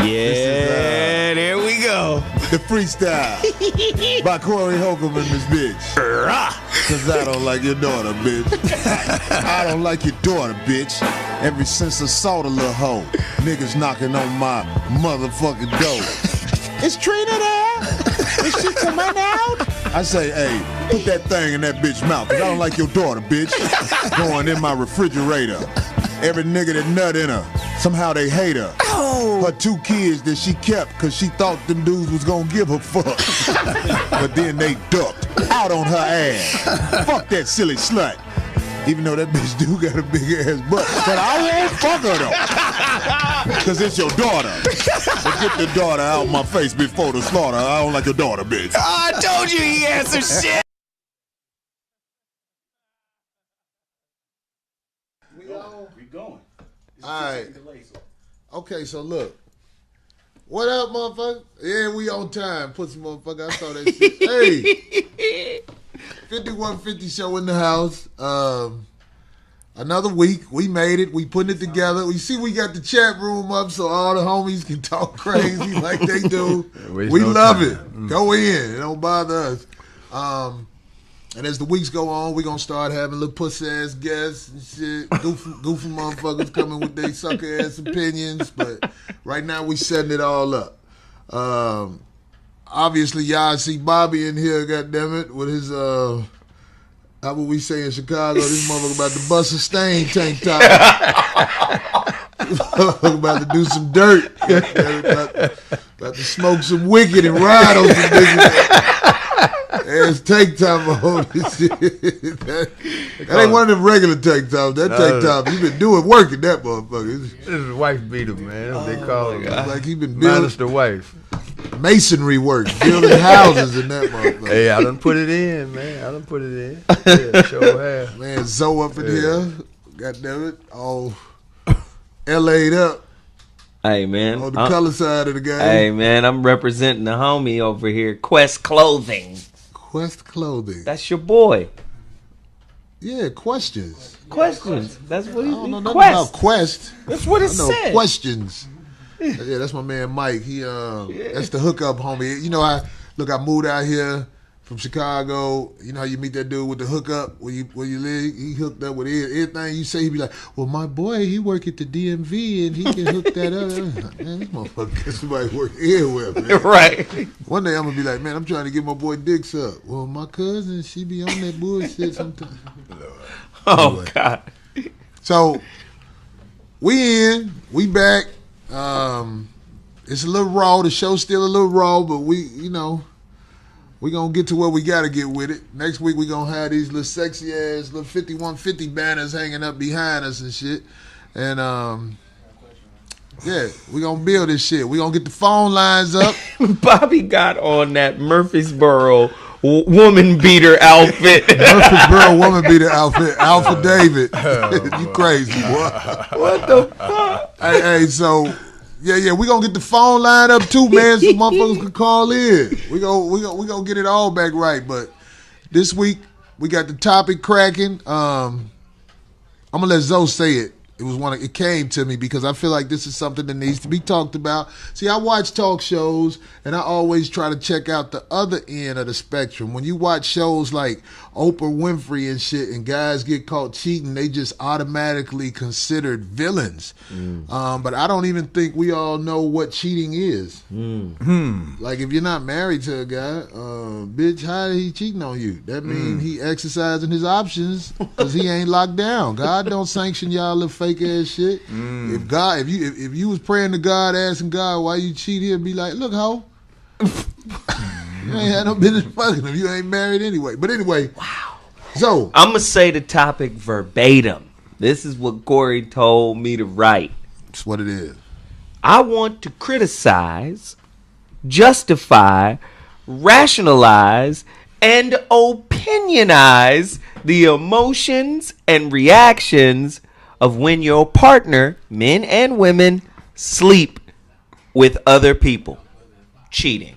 Yeah, there we go. The freestyle by Corey Holcomb and this bitch. Cause I don't like your daughter, bitch. I don't like your daughter, bitch. Ever since I saw the little hoe, niggas knocking on my motherfucking door. Is Trina there? Is she coming out? I say, hey, put that thing in that bitch mouth, cause I don't like your daughter, bitch. Going in my refrigerator. Every nigga that nut in her, somehow they hate her. Her 2 kids that she kept, cause she thought them dudes was gonna give her fuck. But then they ducked out on her ass. Fuck that silly slut. Even though that bitch do got a big ass butt. But I won't fuck her though. Cause it's your daughter. But get the daughter out my face before the slaughter. I don't like your daughter, bitch. I told you he had some shit. We going. All right. Okay, so look. What up, motherfucker? Yeah, we on time. Pussy motherfucker. I saw that shit. Hey. 5150 show in the house. Another week. We made it. We putting it together. We see we got the chat room up so all the homies can talk crazy like they do. We love it. Go in. It don't bother us. And as the weeks go on, we're going to start having little pussy-ass guests and shit. Goofy motherfuckers coming with their sucker-ass opinions. But right now, we setting it all up. Obviously, y'all see Bobby in here, goddammit, with his, how would we say in Chicago, this motherfucker about to bust a stain tank top. About to do some dirt. About to smoke some wicked and ride on some niggas. It's tank top on this shit. That ain't one of them regular tank tops. That tank top, he been doing work in that motherfucker. This is wife beater, man. That's what they call it. Like he been building Minus the wife. masonry work, building houses in that motherfucker. Hey, I done put it in, man. I done put it in. Yeah, sure have. Man, Zoe up in here. Goddamn it. All LA'd up. Hey, man. On the color side of the game. Hey, man, I'm representing the homie over here, Quest Clothing. Quest Clothing. That's your boy. Yeah, questions. Questions. That's what he's I don't know nothing Quest. about Quest. That's what it I know said. questions. Yeah, that's my man Mike. He that's the hookup homie. You know, I moved out here from Chicago. You know how you meet that dude with the hookup where you live? He hooked up with everything you say. He be like, well, my boy, he work at the DMV and he can hook that up. Man, this motherfucker, somebody work everywhere, man. Right. One day I'm gonna be like, man, I'm trying to get my boy dicks up. Well, my cousin, she be on that bullshit sometimes. Oh, Anyway. God. So we back. It's a little raw. The show's still a little raw, but we gonna get to where we gotta get with it. Next week we gonna have these little sexy ass little 5150 banners hanging up behind us and shit. And yeah, we gonna build this shit. We gonna get the phone lines up. Bobby got on that Murfreesboro woman beater outfit. Murfreesboro woman beater outfit. Alpha David. You crazy, boy. What the fuck? Hey, so yeah, we gonna get the phone line up too, man, so motherfuckers can call in. We gonna get it all back right. But this week we got the topic cracking. I'm gonna let Zoe say it. It came to me because I feel like this is something that needs to be talked about. See, I watch talk shows and I always try to check out the other end of the spectrum. When you watch shows like Oprah Winfrey and shit and guys get caught cheating, they just automatically considered villains. But I don't even think we all know what cheating is. Like if you're not married to a guy, bitch, how he cheating on you? That means he exercising his options because he ain't locked down. God don't sanction y'all little fake ass shit. If you was praying to God, asking God why you cheat, he'll be like, look, ho, you ain't had no business fucking him. You ain't married anyway. But anyway, wow. So I'm gonna say the topic verbatim. This is what Corey told me to write. That's what it is. I want to criticize, justify, rationalize, and opinionize the emotions and reactions of when your partner, men and women, sleep with other people. Cheating.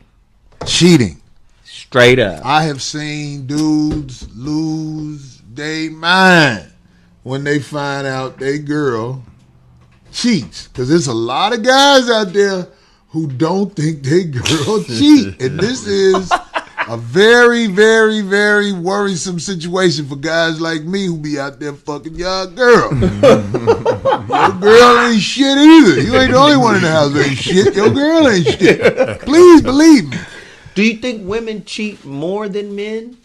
Straight up. I have seen dudes lose their mind when they find out they girl cheats. Because there's a lot of guys out there who don't think they girl cheat. And this is a very, very, very worrisome situation for guys like me who be out there fucking y'all girl. Your girl ain't shit either. You ain't the only one in the house that ain't shit. Your girl ain't shit. Please believe me. Do you think women cheat more than men?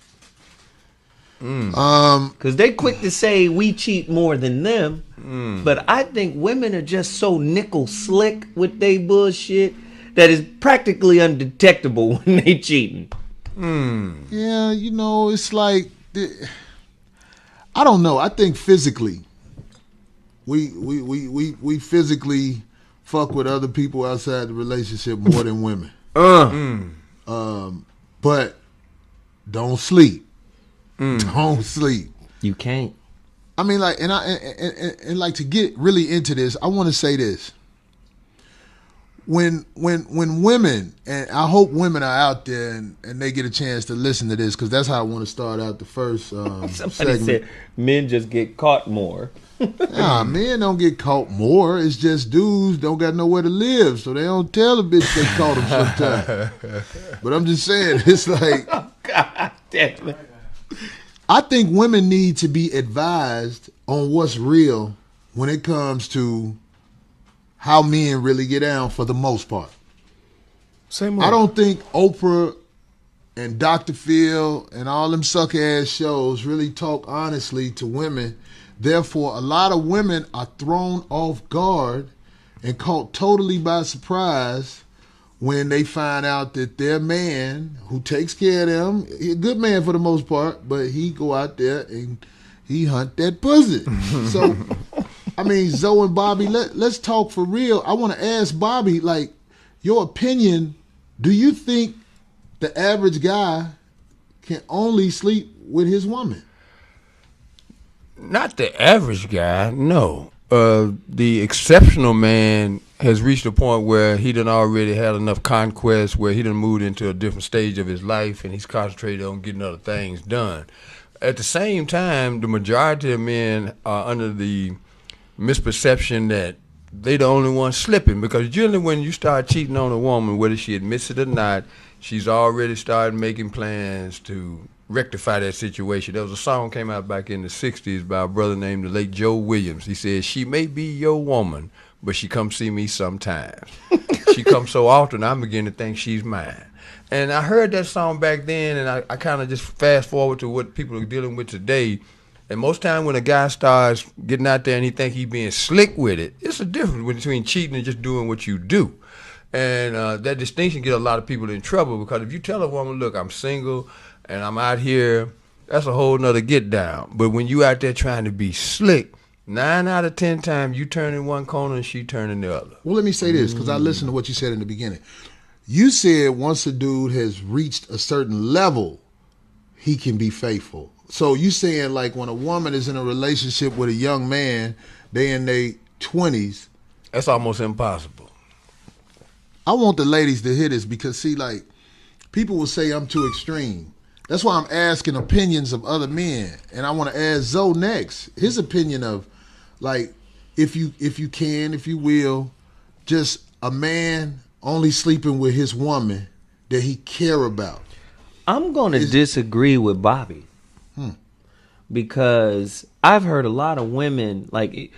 Because they quick to say we cheat more than them. But I think women are just so nickel slick with they bullshit that is practically undetectable when they cheating. Yeah, you know, it's like, I don't know. I think physically, we physically fuck with other people outside the relationship more than women. But don't sleep. Don't sleep. You can't. I mean, like, and like to get really into this, I want to say this. When women, and I hope women are out there and they get a chance to listen to this, because that's how I want to start out the first Somebody segment. said men just get caught more. Nah, men don't get caught more. It's just dudes don't got nowhere to live, so they don't tell a bitch they caught them sometimes. But I'm just saying, it's like, God damn it. I think women need to be advised on what's real when it comes to how men really get down for the most part. Say more. I don't think Oprah and Dr. Phil and all them suck-ass shows really talk honestly to women. Therefore, a lot of women are thrown off guard and caught totally by surprise when they find out that their man who takes care of them, he a good man for the most part, but he go out there and he hunt that pussy. So, I mean, Zoe and Bobby, let's talk for real. I want to ask Bobby, like, your opinion, do you think the average guy can only sleep with his woman? Not the average guy, no. The exceptional man has reached a point where he done already had enough conquest, where he done moved into a different stage of his life, and he's concentrated on getting other things done. At the same time, the majority of men are under the misperception that they the only one slipping, because generally when you start cheating on a woman, whether she admits it or not, she's already started making plans to rectify that situation. There was a song came out back in the 60s by a brother named the late Joe Williams. He said, "She may be your woman, but she come see me sometimes. She comes so often, I begin to think she's mine." And I heard that song back then, and I kind of just fast forward to what people are dealing with today. And most time when a guy starts getting out there and he think he being slick with it, it's a difference between cheating and just doing what you do. And that distinction get a lot of people in trouble, because if you tell a woman, look, I'm single and I'm out here, that's a whole nother get down. But when you out there trying to be slick, 9 out of 10 times you turn in one corner and she turn in the other. Well, let me say this, because I listened to what you said in the beginning. You said once a dude has reached a certain level, he can be faithful. So you saying, like, when a woman is in a relationship with a young man, they in their 20s. That's almost impossible. I want the ladies to hear this, because, see, like, people will say I'm too extreme. That's why I'm asking opinions of other men. And I want to ask Zoe next, his opinion of, like, if you can, if you will, just a man only sleeping with his woman that he care about. I'm going to disagree with Bobby. Because I've heard a lot of women, like,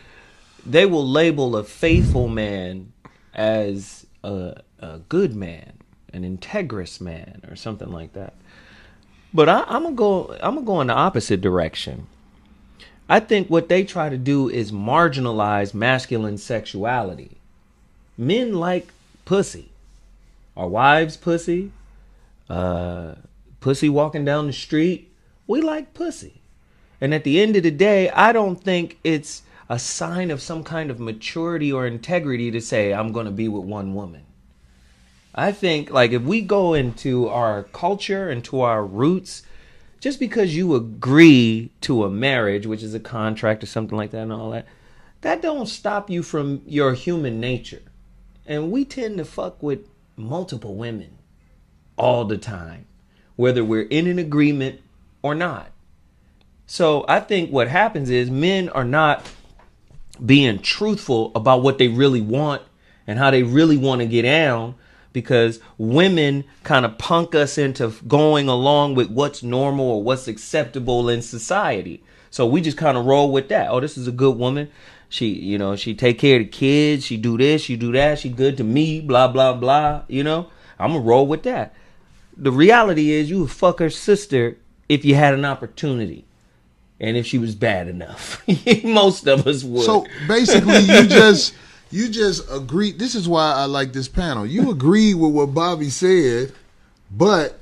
they will label a faithful man as a good man, an integrous man, or something like that. But I'm gonna go in the opposite direction. I think what they try to do is marginalize masculine sexuality. Men like pussy. Our wives pussy. Pussy walking down the street. We like pussy. And at the end of the day, I don't think it's a sign of some kind of maturity or integrity to say, I'm going to be with one woman. I think, like, if we go into our culture and to our roots, just because you agree to a marriage, which is a contract or something like that and all that, that don't stop you from your human nature. And we tend to fuck with multiple women all the time, whether we're in an agreement or not. So I think what happens is men are not being truthful about what they really want and how they really want to get down, because women kind of punk us into going along with what's normal or what's acceptable in society. So we just kind of roll with that. Oh, this is a good woman. She take care of the kids. She do this, she do that. She good to me, blah, blah, blah. I'm going to roll with that. The reality is you would fuck her sister if you had an opportunity. And if she was bad enough. Most of us would. So basically you just agree. This is why I like this panel. You agree with what Bobby said, but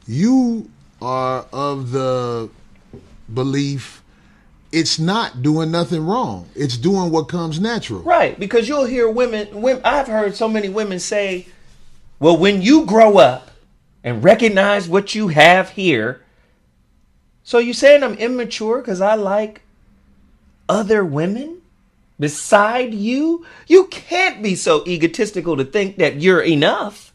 you are of the belief it's not doing nothing wrong. It's doing what comes natural. Right, because you'll hear women, I've heard so many women say, well, when you grow up and recognize what you have here, so you saying I'm immature because I like other women beside you? You can't be so egotistical to think that you're enough.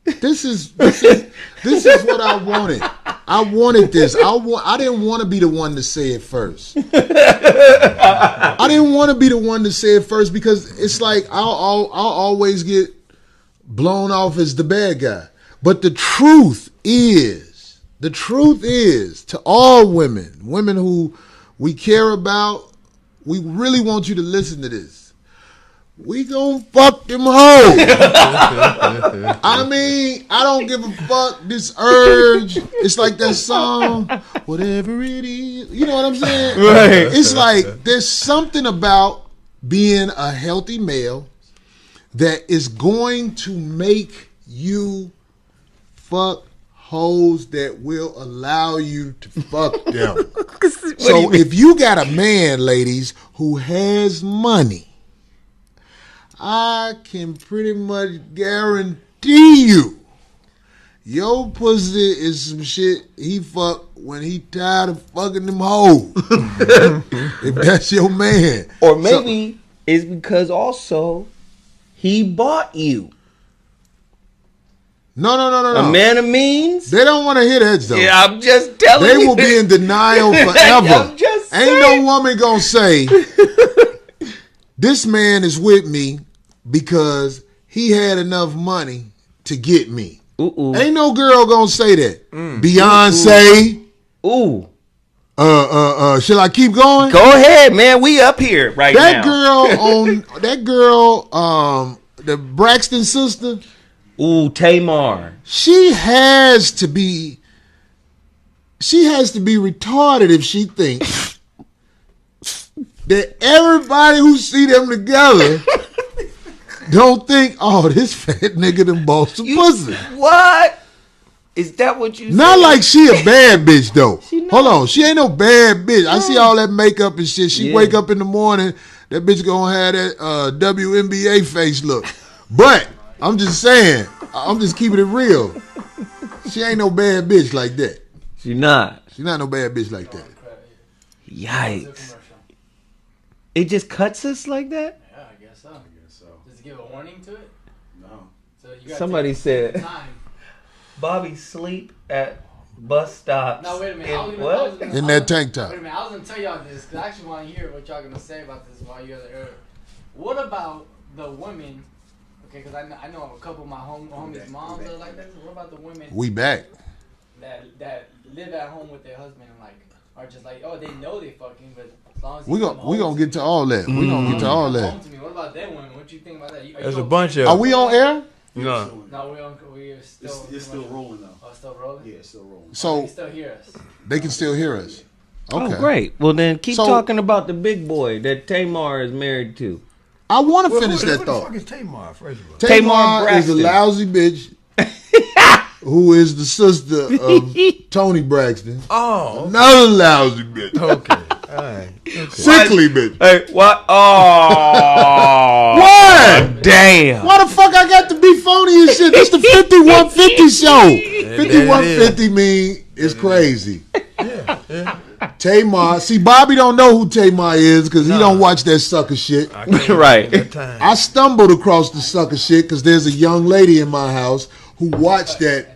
This is what I wanted. I wanted this. I didn't want to be the one to say it first. I didn't want to be the one to say it first because it's like I'll always get blown off as the bad guy. But the truth is to all women who we care about, we really want you to listen to this. We gon' fuck them hoes. I mean, I don't give a fuck. This urge. It's like that song, whatever it is. You know what I'm saying? Right. It's like there's something about being a healthy male that is going to make you fuck hoes that will allow you to fuck them. So if you got a man, ladies, who has money, I can pretty much guarantee you your pussy is some shit he fuck when he tired of fucking them hoes. If that's your man. Or maybe it's because also he bought you. No. A man of means? They don't want to hear that though. Yeah, I'm just telling you. They will be in denial forever. I'm just saying. Ain't no woman gonna say this man is with me because he had enough money to get me. Ooh. Ain't no girl gonna say that. Beyonce. Ooh. Shall I keep going? Go ahead, man. We up here right now. The Braxton sister. Ooh, Tamar. She has to be retarded if she thinks that everybody who see them together don't think, oh, this fat nigga done bought some pussy. What? Is that what you Not said? like she a bad bitch, though. Hold on. She ain't no bad bitch. I see all that makeup and shit. She wake up in the morning, that bitch gonna have that WNBA face look. But I'm just saying, I'm just keeping it real. She ain't no bad bitch like that. She not. She not no bad bitch like that. Yikes. It just cuts us like that? Yeah, I guess so. Does it give a warning to it? No. So you gotta Somebody said time. Bobby sleep at bus stops. No, wait a minute. What? In that tank top. Wait a minute. I was gonna tell y'all this because I actually want to hear what y'all gonna say about this while you guys are here. What about the women? Okay, because I know a couple of my homies' moms are like that. What about the women We back. that live at home with their husband and like are just like, oh, they know they fucking, but as long as We gonna get to all that. We gonna get to all that. What about them women? What you think about that? There's a bunch of. Are we on air? No. No, we're still. It's still rolling though. Oh, still rolling. Yeah, it's still rolling. They So can still hear us. they can still hear us. Okay. Oh, great. Well, then keep So- talking about the big boy that Tamar is married to. I want to finish Who that the thought. fuck is Tamar, first of all? Tamar is a Braxton. lousy bitch who is the sister of Tony Braxton. Oh, Another lousy bitch. okay. All right. Okay. Sickly bitch. Hey, what? Oh. What? Damn. Why the fuck I got to be phony and shit? This the 5150 show. 5150 mean it's crazy. Yeah. Tamar. See, Bobby don't know who Tamar is because he don't watch that sucker shit. I can't Right. at that time. I stumbled across the sucker shit because there's a young lady in my house who watched that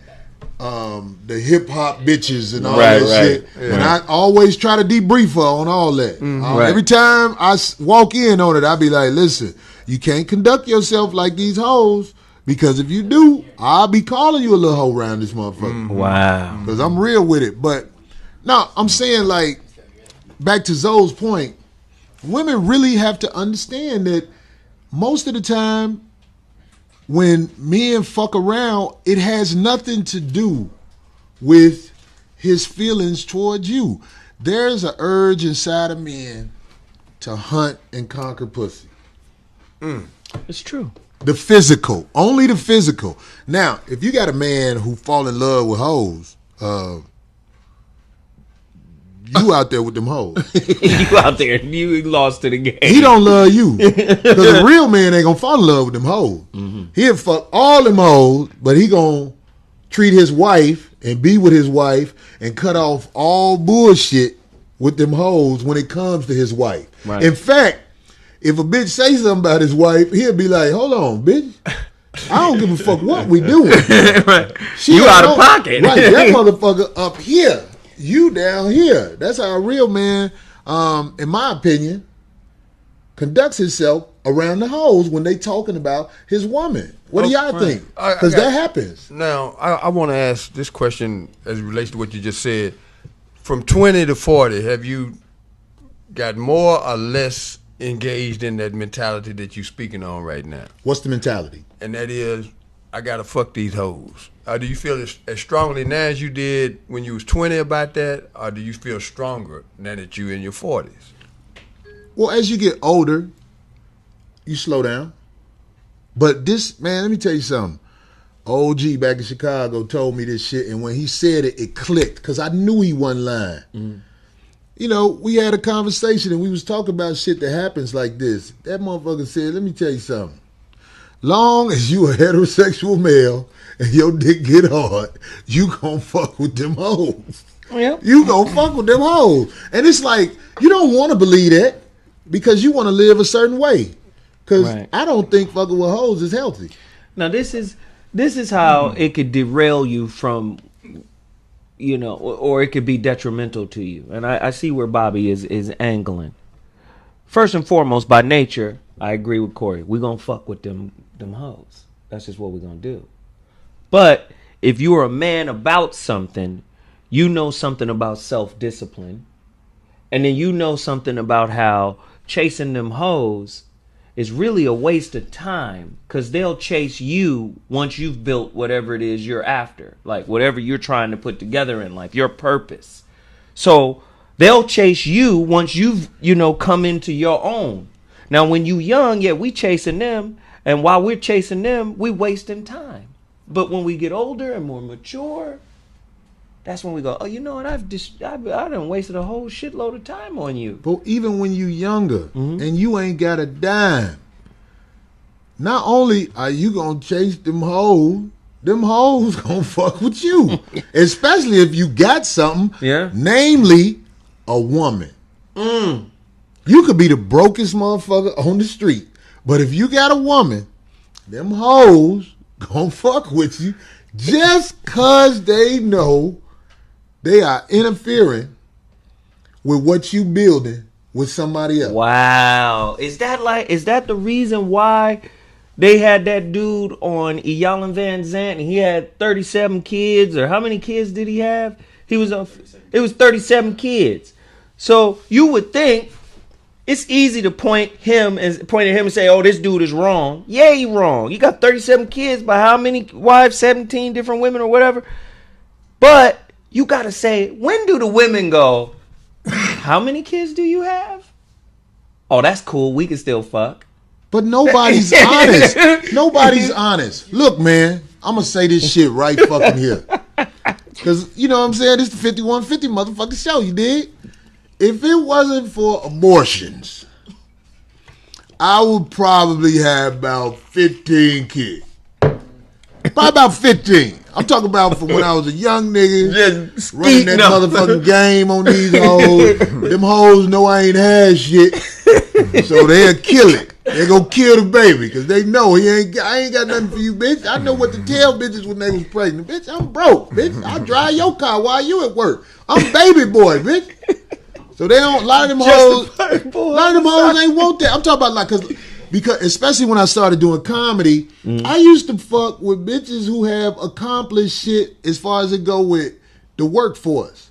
the hip hop bitches and all Right, that right. shit. And I always try to debrief her on all that. Right. Every time I walk in on it, I be like, listen, you can't conduct yourself like these hoes, because if you do, I'll be calling you a little hoe around this motherfucker. Wow. Because I'm real with it. But no, I'm saying, like, back to Zoe's point, women really have to understand that most of the time when men fuck around, it has nothing to do with his feelings towards you. There's an urge inside of men to hunt and conquer pussy. It's true. The physical, only the physical. Now, if you got a man who fall in love with hoes, you out there with them hoes. You out there, you lost to the game. He don't love you. Because a real man ain't gonna fall in love with them hoes. He'll fuck all them hoes, but he gonna treat his wife and be with his wife and cut off all bullshit with them hoes when it comes to his wife. Right. In fact, if a bitch say something about his wife, he'll be like, hold on, bitch. I don't give a fuck what we doing. Right. She You out of don't- pocket. Right, that motherfucker up here. You down here. That's how a real man, in my opinion, conducts himself around the hoes when they talking about his woman. What do y'all think? Because that happens. Now, I want to ask this question as it relates to what you just said. From 20 to 40, have you got more or less engaged in that mentality that you're speaking on right now? What's the mentality? And that is, I got to fuck these hoes. Do you feel as strongly now as you did when you was 20 about that, or do you feel stronger now that you in your 40s? Well, as you get older, you slow down. But this, man, let me tell you something. OG back in Chicago told me this shit, and when he said it, it clicked, because I knew he wasn't lying. You know, we had a conversation, and we was talking about shit that happens like this. That motherfucker said, let me tell you something. Long as you a heterosexual male and your dick get hard, you gonna fuck with them hoes. Yep. You gonna fuck with them hoes. And it's like, you don't want to believe that because you want to live a certain way. Because Right. I don't think fucking with hoes is healthy. Now this is how it could derail you from, you know, or it could be detrimental to you. And I see where Bobby is angling. First and foremost, by nature, I agree with Corey. We're gonna fuck with them hoes. That's just what we're gonna do. But if you're a man about something, you know something about self-discipline, and then you know something about how chasing them hoes is really a waste of time, because they'll chase you once you've built whatever it is you're after, like whatever you're trying to put together in life, your purpose. So they'll chase you once you've, you know, come into your own. Now, when you young, yeah, we chasing them, and while we're chasing them, we wasting time. But when we get older and more mature, that's when we go, oh, you know what? I done wasted a whole shitload of time on you. But even when you younger and you ain't got a dime, not only are you gonna chase them hoes gonna fuck with you. Especially if you got something, Yeah. namely a woman. You could be the brokest motherfucker on the street, but if you got a woman, them hoes gonna fuck with you just cause they know they are interfering with what you building with somebody else. Wow. Is that the reason why they had that dude on Iyalan Van Zant and he had 37 kids, or how many kids did he have? It was 37 kids. So you would think it's easy to point at him and say, oh, this dude is wrong. Yeah, he wrong. You got 37 kids by how many wives? 17 different women or whatever. But you got to say, when do the women go, how many kids do you have? Oh, that's cool. We can still fuck. But nobody's honest. Nobody's honest. Look, man, I'm going to say this shit right fucking here. Because, you know what I'm saying? This is the 5150 motherfucking show, you dig? If it wasn't for abortions, I would probably have about 15 kids. Probably about 15. I'm talking about from when I was a young nigga, Just running that motherfucking game on these hoes. Them hoes know I ain't had shit, so they'll kill it. They gonna kill the baby because they know I ain't got nothing for you, bitch. I know what to tell bitches when they was pregnant. Bitch, I'm broke, bitch. I drive your car while you at work. I'm baby boy, bitch. So they don't. A lot of them hoes ain't want that. I'm talking about like because especially when I started doing comedy, I used to fuck with bitches who have accomplished shit as far as it go with the workforce,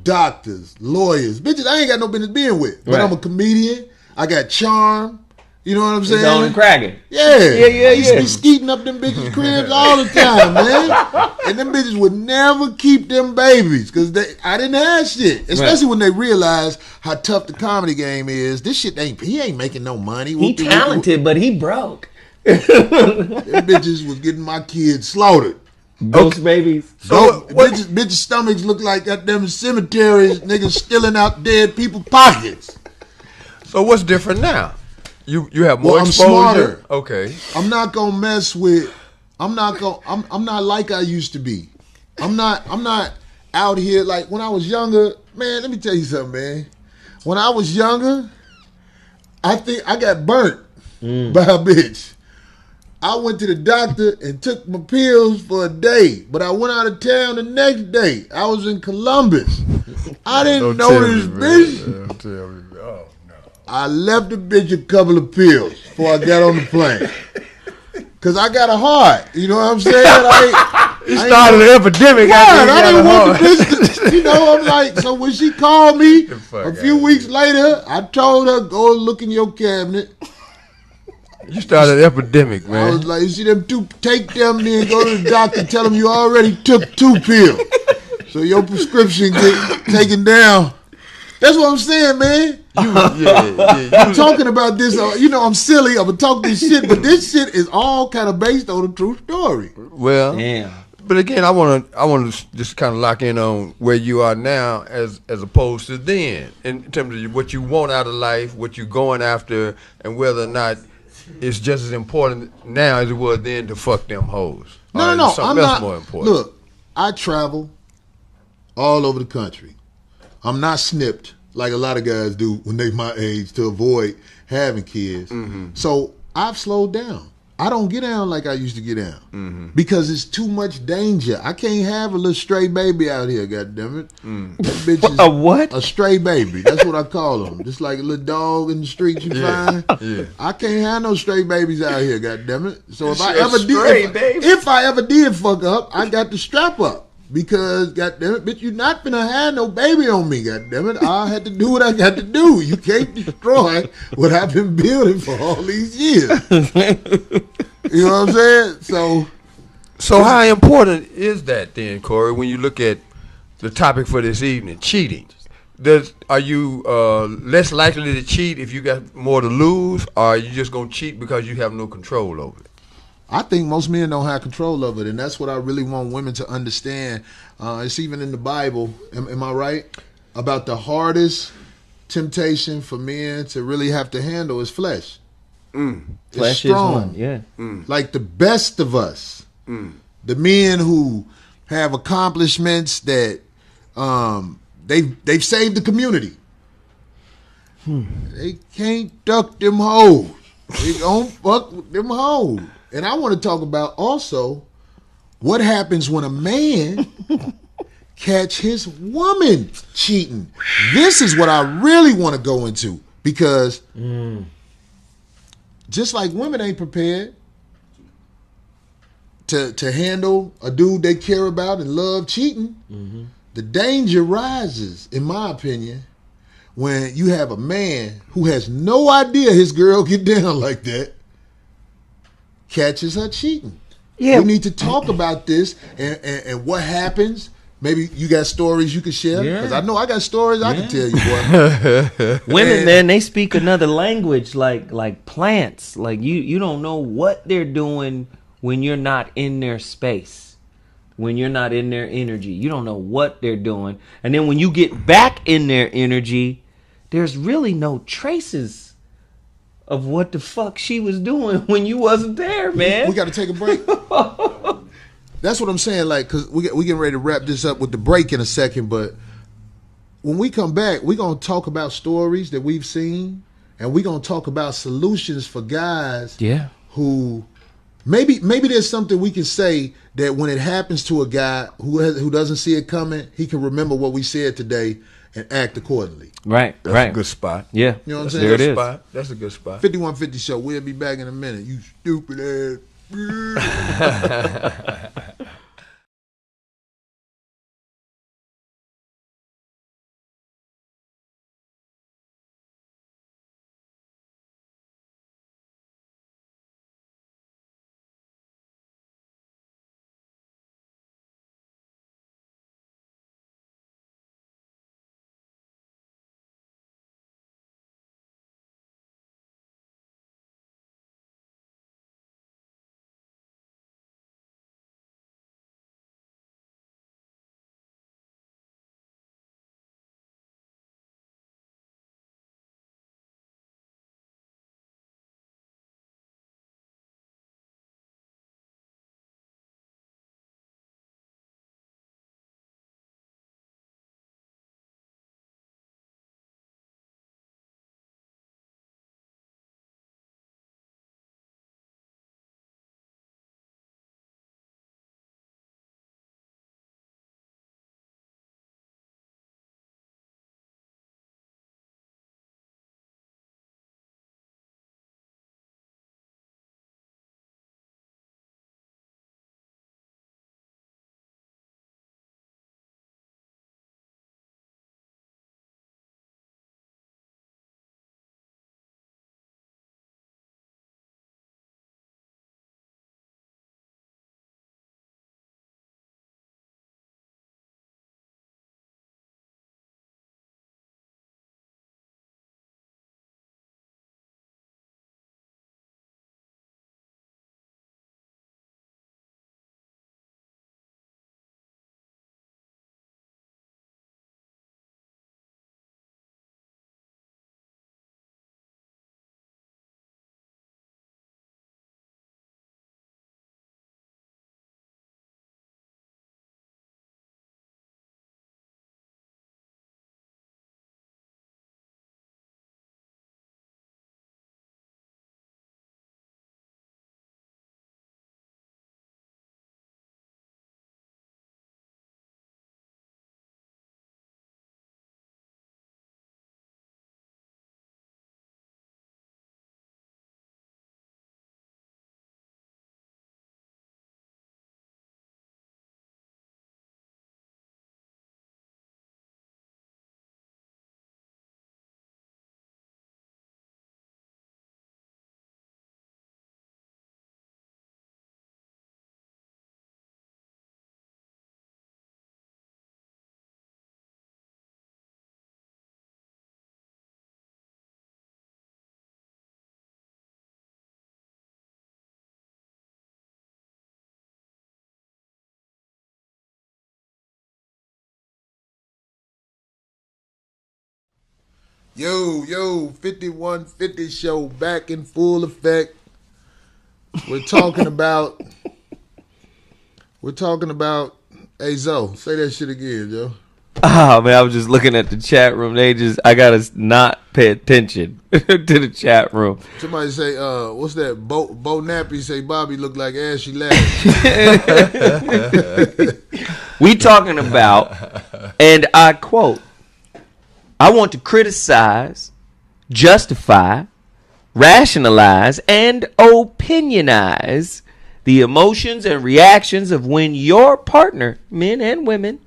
doctors, lawyers, bitches I ain't got no business being with. But I'm a comedian. I got charm. You know what I'm saying? On and cracking. Yeah. I used to be skeeting up them bitches' cribs all the time, man. And them bitches would never keep them babies because I didn't have shit. Especially when they realized how tough the comedy game is. This shit he ain't making no money. He talented, but he broke. Them bitches was getting my kids slaughtered. Ghost babies. So bitches' stomachs look like goddamn cemeteries, niggas stealing out dead people's pockets. So what's different now? You have more exposure. Smarter. Okay. I'm not gonna mess with. I'm not like I used to be. I'm not out here like when I was younger. Man, let me tell you something, man. When I was younger, I think I got burnt by a bitch. I went to the doctor and took my pills for a day, but I went out of town the next day. I was in Columbus. I didn't know this bitch. Don't tell me. Oh, no. I left the bitch a couple of pills before I got on the plane. Cause I got a heart. You know what I'm saying? You started an epidemic. I didn't want the bitch to, I'm like, so when she called me a few weeks later, I told her, go look in your cabinet. You started an epidemic, man. I was like, you see them two, take them, then go to the doctor, tell them you already took 2 pills. So your prescription get taken down. That's what I'm saying, man. I'm talking about this. I'm silly. I'm gonna talk this shit, but this shit is all kind of based on a true story. Well, yeah. But again, I want to just kind of lock in on where you are now, as opposed to then, in terms of what you want out of life, what you're going after, and whether or not it's just as important now as it was then to fuck them hoes. No. I'm not more important. Look, I travel all over the country. I'm not snipped like a lot of guys do when they my age to avoid having kids. Mm-hmm. So I've slowed down. I don't get down like I used to get down because it's too much danger. I can't have a little stray baby out here, goddammit. That bitch is a what? A stray baby. That's what I call them. Just like a little dog in the street you find. Yeah. I can't have no stray babies out here, goddammit. So if I ever did fuck up, I got to strap up. Because, goddammit, bitch, you not finna have no baby on me, goddammit. I had to do what I got to do. You can't destroy what I've been building for all these years. You know what I'm saying? So how important is that then, Corey, when you look at the topic for this evening, cheating? Are you less likely to cheat if you got more to lose, or are you just going to cheat because you have no control over it? I think most men don't have control of it, and that's what I really want women to understand. It's even in the Bible, am I right? About the hardest temptation for men to really have to handle is flesh. Flesh is strong. Is one, yeah. Like the best of us, the men who have accomplishments that they've saved the community. They can't duck them hoes. They don't fuck with them hoes. And I want to talk about also what happens when a man catch his woman cheating. This is what I really want to go into because just like women ain't prepared to handle a dude they care about and love cheating, the danger rises, in my opinion, when you have a man who has no idea his girl get down like that, catches her cheating. Yeah. We need to talk about this and what happens. Maybe you got stories you can share. Because I know I got stories I can tell you, boy. Women, man, they speak another language like plants. Like you don't know what they're doing when you're not in their space. When you're not in their energy. You don't know what they're doing. And then when you get back in their energy, there's really no traces of what the fuck she was doing when you wasn't there, man. We got to take a break. That's what I'm saying, like, because we getting ready to wrap this up with the break in a second, but when we come back, we're going to talk about stories that we've seen and we're gonna talk about solutions for guys Yeah. who maybe there's something we can say that when it happens to a guy who doesn't see it coming, he can remember what we said today and act accordingly. Right. That's right. a good spot. Yeah. You know what I'm That's saying? a There good it is. spot. That's a good spot. 5150 show. We'll be back in a minute. You stupid ass. Yo, 5150 show back in full effect. We're talking about hey Zo, say that shit again, Joe. Oh man, I was just looking at the chat room. I gotta not pay attention to the chat room. Somebody say, what's that? Bo Nappy say Bobby look like Ashley Ladd. We talking about, and I quote, I want to criticize, justify, rationalize, and opinionize the emotions and reactions of when your partner, men and women,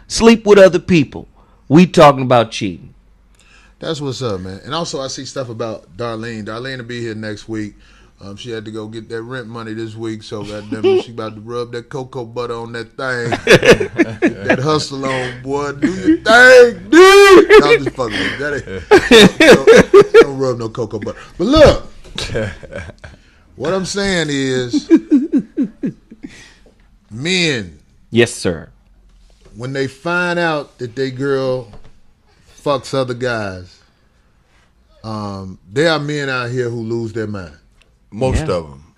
sleep with other people. We talking about cheating. That's what's up, man. And also, I see stuff about Darlene. Darlene will be here next week. She had to go get that rent money this week, so goddamn it, she about to rub that cocoa butter on that thing. That hustle on, boy. Do your thing, dude. No, I'm just fucking with you. That ain't, don't rub no cocoa butter. But look, what I'm saying is, men, yes, sir, when they find out that their girl fucks other guys, there are men out here who lose their mind. Most of them.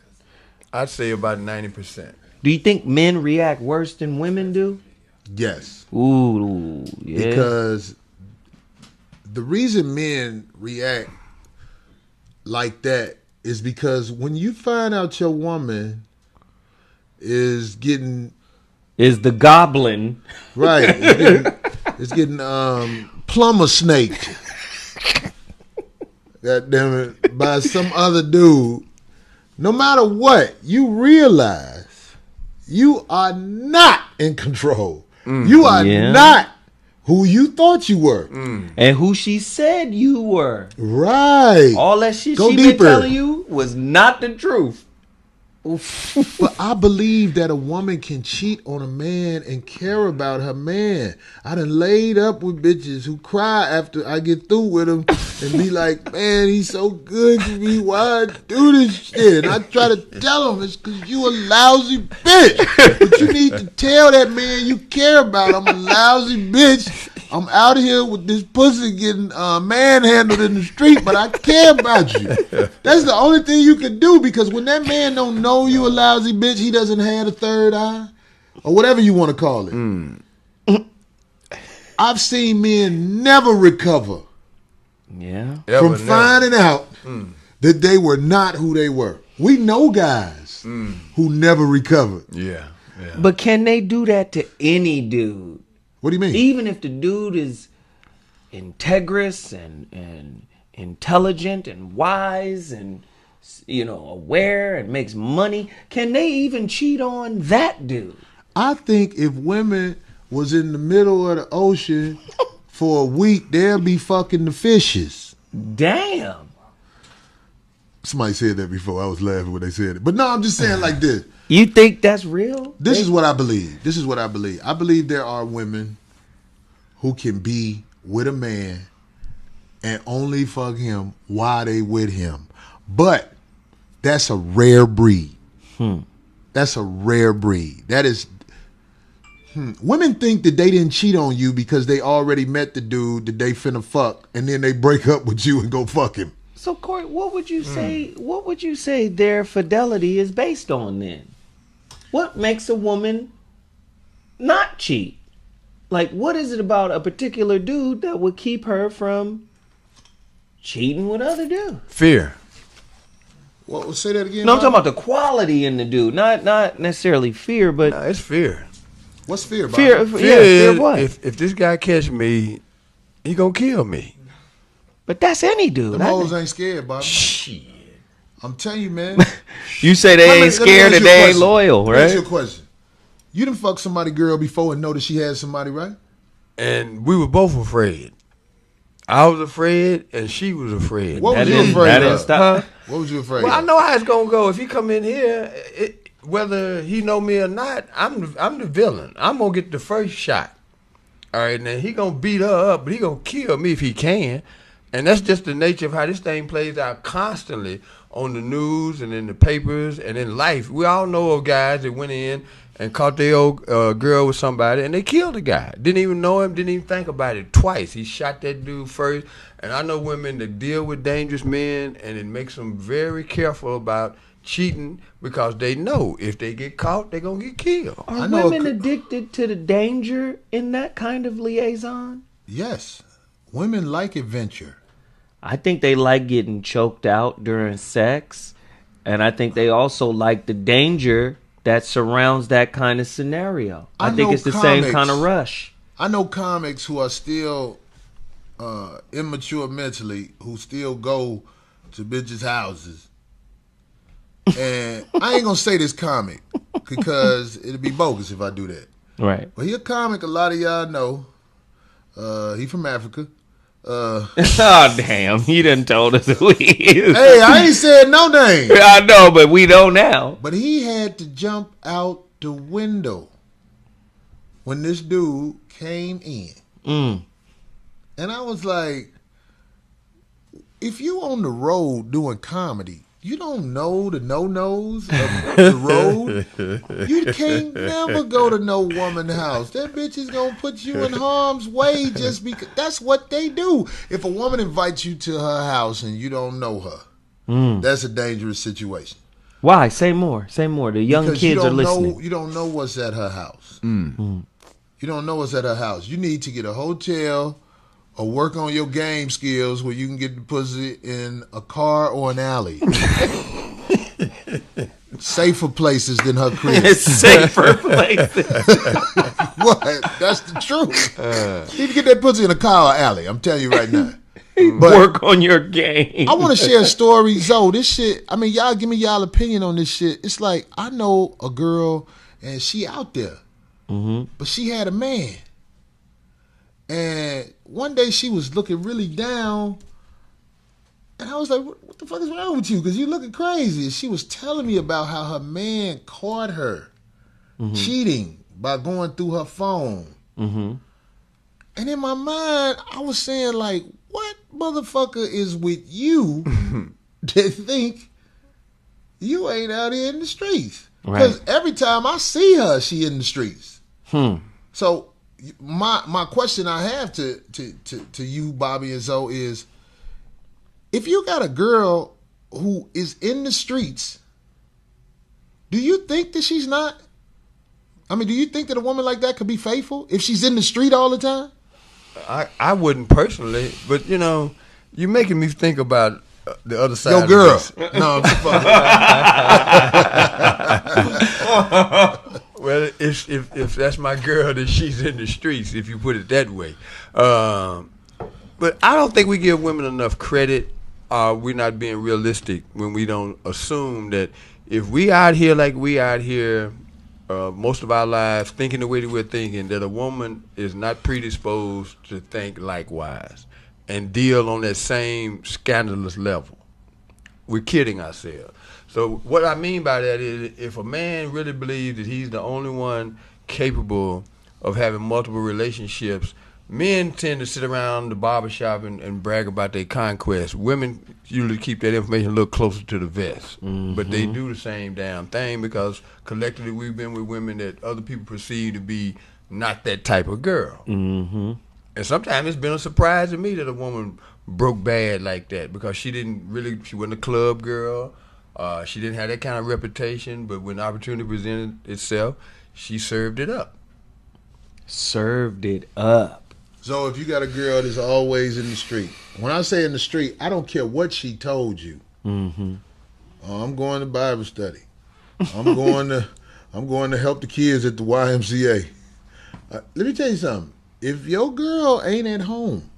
I'd say about 90%. Do you think men react worse than women do? Yes. Ooh, yeah. Because the reason men react like that is because when you find out your woman is getting the goblin. right, it's getting plumber snaked. God damn it, by some other dude. No matter what, you realize you are not in control. You are not who you thought you were. And who she said you were. Right. All that shit Go she deeper. been telling you was not the truth. But I believe that a woman can cheat on a man and care about her man. I done laid up with bitches who cry after I get through with them and be like, man, he's so good to me. Why I do this shit? And I try to tell him it's because you a lousy bitch. But you need to tell that man you care about. I'm a lousy bitch. I'm out here with this pussy getting manhandled in the street, but I care about you. That's the only thing you can do, because when that man don't know you a lousy bitch, he doesn't have a third eye or whatever you want to call it. I've seen men never recover from finding out that they were not who they were. We know guys who never recovered. Yeah. But can they do that to any dude? What do you mean? Even if the dude is integrous and intelligent and wise and, you know, aware and makes money, can they even cheat on that dude? I think if women was in the middle of the ocean for a week, they'll be fucking the fishes. Damn. Somebody said that before. I was laughing when they said it. But no, I'm just saying like this. You think that's real? This is what I believe. I believe there are women who can be with a man and only fuck him while they with him. But that's a rare breed. That's a rare breed. That is... Women think that they didn't cheat on you because they already met the dude that they finna fuck, and then they break up with you and go fuck him. So, Corey, what would you say? What would you say their fidelity is based on then? What makes a woman not cheat? Like, what is it about a particular dude that would keep her from cheating with other dudes? Fear. Well, say that again. No, I'm talking about the quality in the dude, not necessarily fear, but No, it's fear. What's fear, Bob? fear. Fear Fear is of what? if this guy catch me, he gonna kill me. But that's any dude. Them hoes ain't scared, Bob. Shit. I'm telling you, man. You say they ain't scared and they ain't loyal, Let me ask you right? a question. You done fucked somebody girl before and know that she had somebody, right? And we were both afraid. I was afraid, and she was afraid. What was That you didn't- afraid that of? didn't stop. What was you afraid Well, I of? know how it's gonna go. If he come in here, whether he know me or not, I'm the villain. I'm gonna get the first shot. All right, now he gonna beat her up, but he gonna kill me if he can. And that's just the nature of how this thing plays out constantly on the news and in the papers and in life. We all know of guys that went in and caught their old girl with somebody, and they killed the guy. Didn't even know him, didn't even think about it twice. He shot that dude first. And I know women that deal with dangerous men, and it makes them very careful about cheating because they know if they get caught, they're going to get killed. I Are know women addicted to the danger in that kind of liaison? Yes. Women like adventure. I think they like getting choked out during sex, and I think they also like the danger that surrounds that kind of scenario. I think know it's the same comics- kind of rush. I know comics who are still immature mentally, who still go to bitches' houses. And I ain't gonna say this comic because it'd be bogus if I do that. Right. But he a comic a lot of y'all know. He from Africa. Oh, damn. He done told us who he is. Hey, I ain't said no name. I know, but we know now. But he had to jump out the window when this dude came in. And I was like, if you on the road doing comedy, you don't know the no-nos of the road. You can't never go to no woman's house. That bitch is going to put you in harm's way just because that's what they do. If a woman invites you to her house and you don't know her, that's a dangerous situation. Why? Say more. Say more. The young Because kids are listening. You don't know what's at her house. You don't know what's at her house. You need to get a hotel or work on your game skills where you can get the pussy in a car or an alley. Safer places than her crib. Safer places. What? That's the truth. You need to get that pussy in a car or alley. I'm telling you right now. But work on your game. I want to share a story. Zoe, this shit, I mean, y'all give me y'all opinion on this shit. It's like, I know a girl and she out there, but she had a man. And one day she was looking really down. And I was like, what the fuck is wrong with you? Because you looking crazy. And she was telling me about how her man caught her cheating by going through her phone. And in my mind, I was saying, like, what motherfucker is with you that think you ain't out here in the streets? Because every time I see her, she in the streets. So my question I have to you, Bobby and Zoe, is, if you got a girl who is in the streets, do you think that she's not? I mean, do you think that a woman like that could be faithful if she's in the street all the time? I wouldn't personally, but you know, you're making me think about the other side. Your of girl. This. No, well, if that's my girl, then she's in the streets. If you put it that way, but I don't think we give women enough credit. We're not being realistic when we don't assume that if we out here like we out here most of our lives thinking the way that we're thinking, that a woman is not predisposed to think likewise and deal on that same scandalous level. We're kidding ourselves. So what I mean by that is, if a man really believes that he's the only one capable of having multiple relationships, men tend to sit around the barbershop and brag about their conquest. Women usually keep that information a little closer to the vest. But they do the same damn thing because collectively we've been with women that other people perceive to be not that type of girl. And sometimes it's been a surprise to me that a woman broke bad like that because she wasn't a club girl. She didn't have that kind of reputation, but when the opportunity presented itself, she served it up. Served it up. So if you got a girl that's always in the street, when I say in the street, I don't care what she told you. I'm going to Bible study. I'm going to help the kids at the YMCA. Let me tell you something. If your girl ain't at home,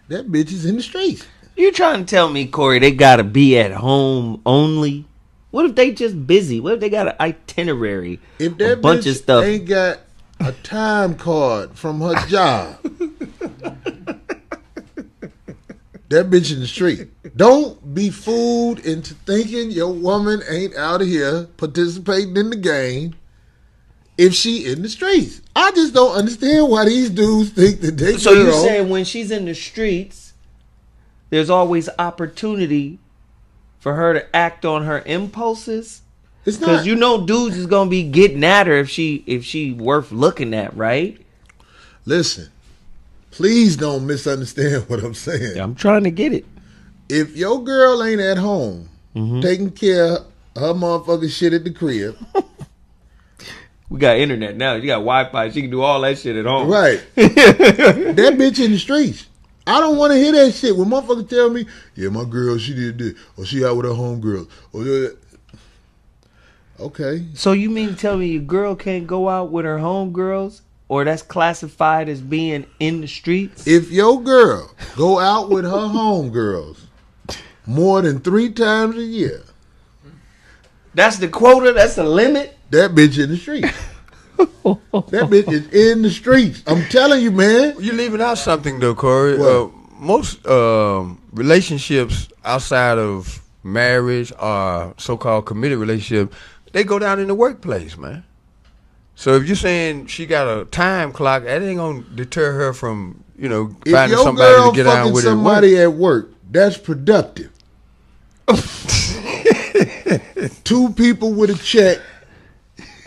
that bitch is in the streets. You trying to tell me, Corey, they gotta be at home only? What if they just busy? What if they got an itinerary? If that a bunch bitch of stuff ain't got a time card from her job, that bitch in the street. Don't be fooled into thinking your woman ain't out of here participating in the game if she in the streets. I just don't understand why these dudes think that they So you're saying when she's in the streets, there's always opportunity for her to act on her impulses? It's not, because you know dudes is gonna be getting at her if she worth looking at, right? Listen, please don't misunderstand what I'm saying. I'm trying to get it. If your girl ain't at home taking care of her motherfucking shit at the crib, we got internet now. You got Wi-Fi. She can do all that shit at home. right? That bitch in the streets. I don't want to hear that shit when motherfuckers tell me, yeah, my girl, she did this, or she out with her homegirls. Okay. So you mean to tell me your girl can't go out with her homegirls, or that's classified as being in the streets? If your girl go out with her homegirls more than 3 times a year, that's the quota. That's the limit. That bitch in the streets. That bitch is in the streets. I'm telling you, man. You're leaving out something though, Corey. Most relationships outside of marriage or so-called committed relationships, they go down in the workplace, man. So if you're saying she got a time clock, that ain't gonna deter her from, finding somebody to get on with it. If your girl fucking somebody at work, that's productive. 2 people with a check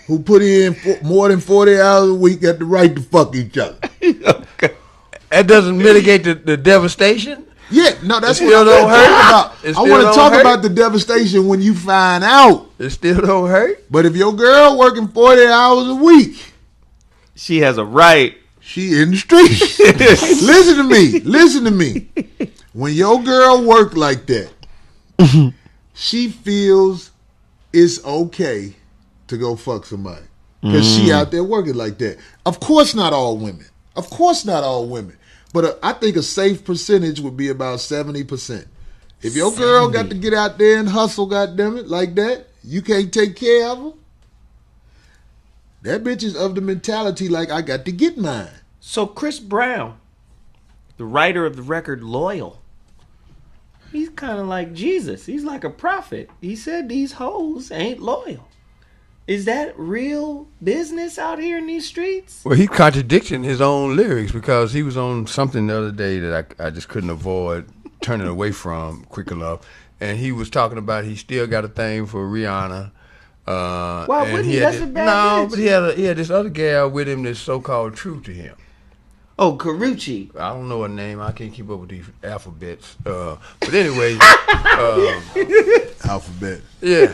who put in more than 40 hours a week got the right to fuck each other. Okay. That doesn't mitigate the devastation? Yeah, no, that's It what still I'm don't talking hurt? about. It I still want to don't talk hurt? about the devastation when you find out. It still don't hurt? But if your girl working 40 hours a week, She has a right She in the streets. Listen to me. Listen to me. When your girl work like that, she feels it's okay to go fuck somebody. Because she out there working like that. Of course not all women. Of course not all women. But I think a safe percentage would be about 70%. If your girl got to get out there and hustle, goddammit, like that, you can't take care of her. That bitch is of the mentality like, I got to get mine. So Chris Brown, the writer of the record Loyal, he's kind of like Jesus. He's like a prophet. He said these hoes ain't loyal. Is that real business out here in these streets? Well, he's contradicting his own lyrics because he was on something the other day that I just couldn't avoid turning away from quick enough. And he was talking about he still got a thing for Rihanna. Why and wouldn't he? had That's a bad bitch. but he had this other gal with him that's so-called true to him. Oh, Karuchi. I don't know her name. I can't keep up with these alphabets. But anyway. Alphabet. Yeah.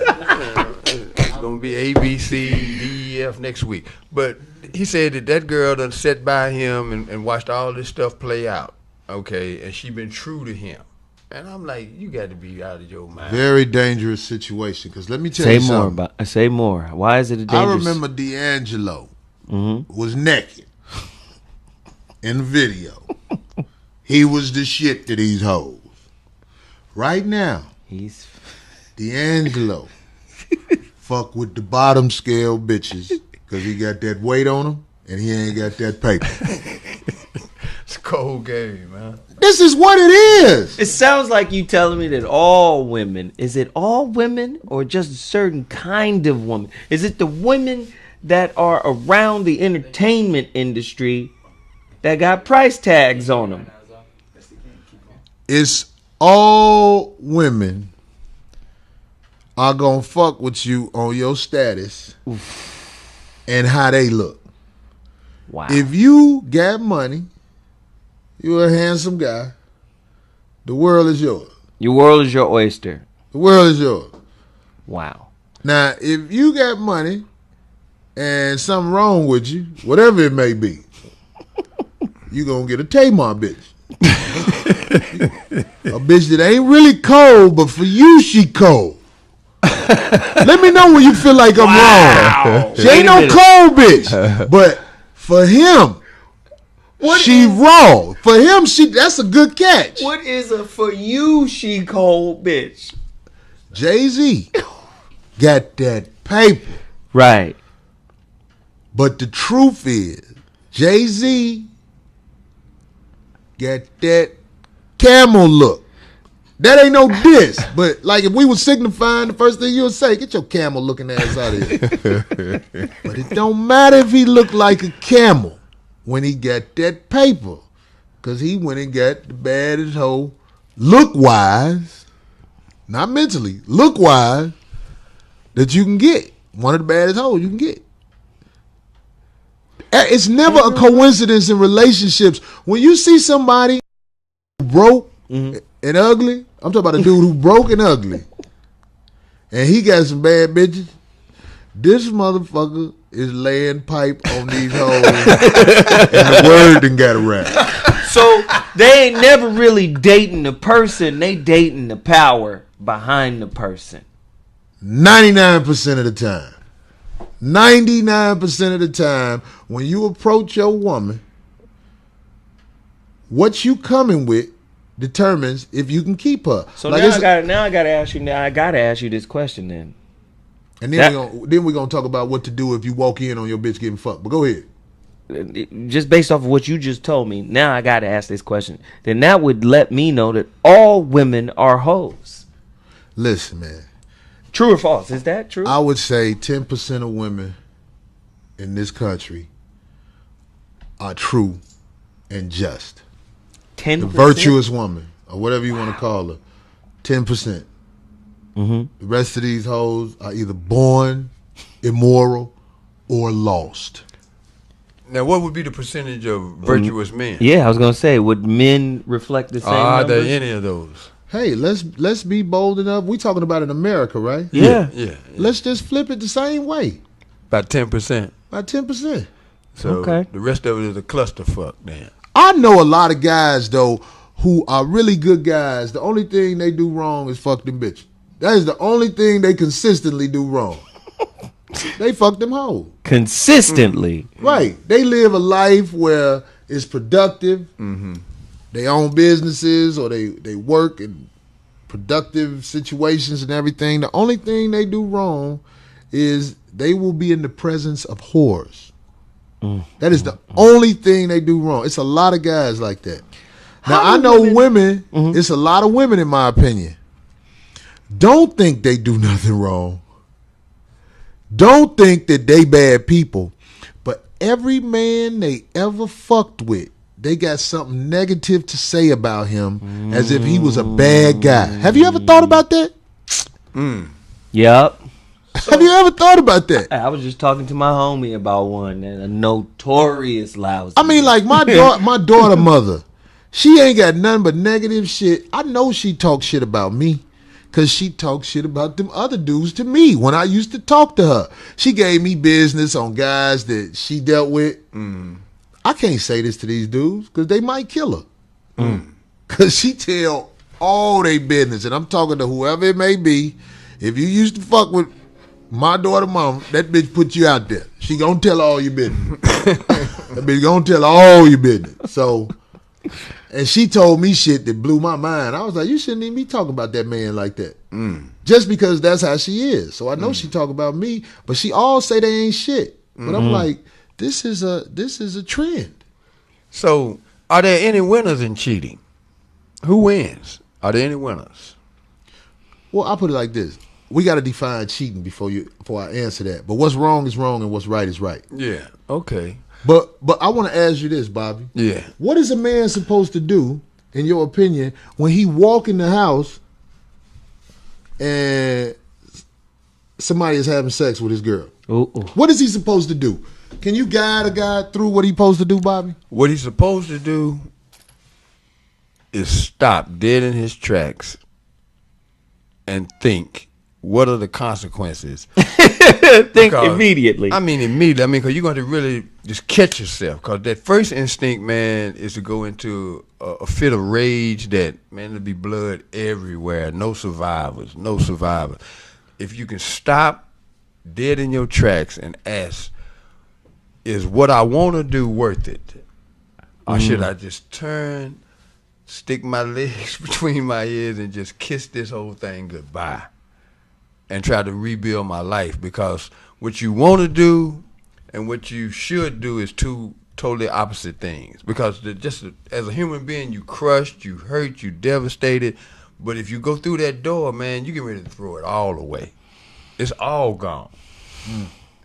It's going to be A, B, C, D, E, F next week. But he said that girl done sat by him and watched all this stuff play out. Okay. And she been true to him. And I'm like, you got to be out of your mind. Very dangerous situation. Because let me tell you something. Say more. Why is it a dangerous? I remember D'Angelo was naked in the video. He was the shit to these hoes. Right now, He's D'Angelo fuck with the bottom scale bitches because he got that weight on him and he ain't got that paper. It's a cold game, man. This is what it is. It sounds like you telling me that all women, is it all women or just a certain kind of woman? Is it the women that are around the entertainment industry that got price tags on them? It's all women are gonna fuck with you on your status and how they look. Wow. If you got money, you're a handsome guy, the world is yours. Your world is your oyster. The world is yours. Wow. Now, if you got money and something wrong with you, whatever it may be, you gonna get a Tamar bitch. A bitch that ain't really cold, but for you, she cold. Let me know when you feel like I'm wrong. She ain't no cold bitch, but for him, she raw. For him, that's a good catch. What is a for you she cold bitch? Jay-Z got that paper. Right. But the truth is, Jay-Z got that camel look. That ain't no diss. But like if we was signifying, the first thing you would say, get your camel looking ass out of here. But it don't matter if he look like a camel when he got that paper. Because he went and got the baddest hoe look-wise, not mentally, look-wise, that you can get. One of the baddest hoes you can get. It's never a coincidence in relationships. When you see somebody broke and ugly, I'm talking about a dude who broke and ugly, and he got some bad bitches, this motherfucker is laying pipe on these hoes, and the word done got around. So they ain't never really dating the person, they dating the power behind the person. 99% of the time. 99% of the time, when you approach your woman, what you coming with determines if you can keep her. So like now I gotta ask you this question then. And then we're gonna talk about what to do if you walk in on your bitch getting fucked. But go ahead. Just based off of what you just told me, now I gotta ask this question. Then that would let me know that all women are hoes. Listen, man. True or false? Is that true? I would say 10% of women in this country are true and just. 10%? The virtuous woman, or whatever you want to call her, 10%. The rest of these hoes are either born immoral or lost. Now, what would be the percentage of virtuous men? Yeah, I was gonna say, would men reflect the same Are numbers? there any of those? Hey, let's be bold enough. We talking about in America, right? Yeah. Yeah. Let's just flip it the same way. About 10%. About 10%. So Okay. the rest of it is a clusterfuck, then. I know a lot of guys though who are really good guys. The only thing they do wrong is fuck them bitches. That is the only thing they consistently do wrong. They fuck them hoes. Consistently. Right. They live a life where it's productive. Mm-hmm. They own businesses or they work in productive situations and everything. The only thing they do wrong is they will be in the presence of whores. That is the only thing they do wrong. It's a lot of guys like that. Now, I know women, it's a lot of women in my opinion, don't think they do nothing wrong. Don't think that they bad people. But every man they ever fucked with, they got something negative to say about him as if he was a bad guy. Have you ever thought about that? Yep. Have you ever thought about that? I was just talking to my homie about one, and a notorious lousy. I mean, like my daughter mother, she ain't got nothing but negative shit. I know she talks shit about me because she talks shit about them other dudes to me when I used to talk to her. She gave me business on guys that she dealt with. I can't say this to these dudes because they might kill her. Because she tell all they business, and I'm talking to whoever it may be. If you used to fuck with my daughter mom, that bitch put you out there. She gonna tell all your business. That bitch gonna tell all your business. So, and she told me shit that blew my mind. I was like, you shouldn't even be talking about that man like that. Just because that's how she is. So I know she talk about me, but she all say they ain't shit. But I'm like, this is a trend. So, are there any winners in cheating? Who wins? Are there any winners? Well, I'll put it like this. We got to define cheating before I answer that. But what's wrong is wrong and what's right is right. Yeah. Okay. But I want to ask you this, Bobby. Yeah. What is a man supposed to do, in your opinion, when he walk in the house and somebody is having sex with his girl? Ooh. What is he supposed to do? Can you guide a guy through what he's supposed to do, Bobby? What he's supposed to do is stop dead in his tracks and think, what are the consequences? Think immediately. I mean, immediately. I mean, because you're going to really just catch yourself. Because that first instinct, man, is to go into a fit of rage that, man, there'll be blood everywhere. No survivors. No survivors. If you can stop dead in your tracks and ask, is what I want to do worth it? Or should I just turn, stick my legs between my ears and just kiss this whole thing goodbye and try to rebuild my life? Because what you want to do and what you should do is two totally opposite things. Because as a human being, you crushed, you hurt, you devastated. But if you go through that door, man, you get ready to throw it all away. It's all gone.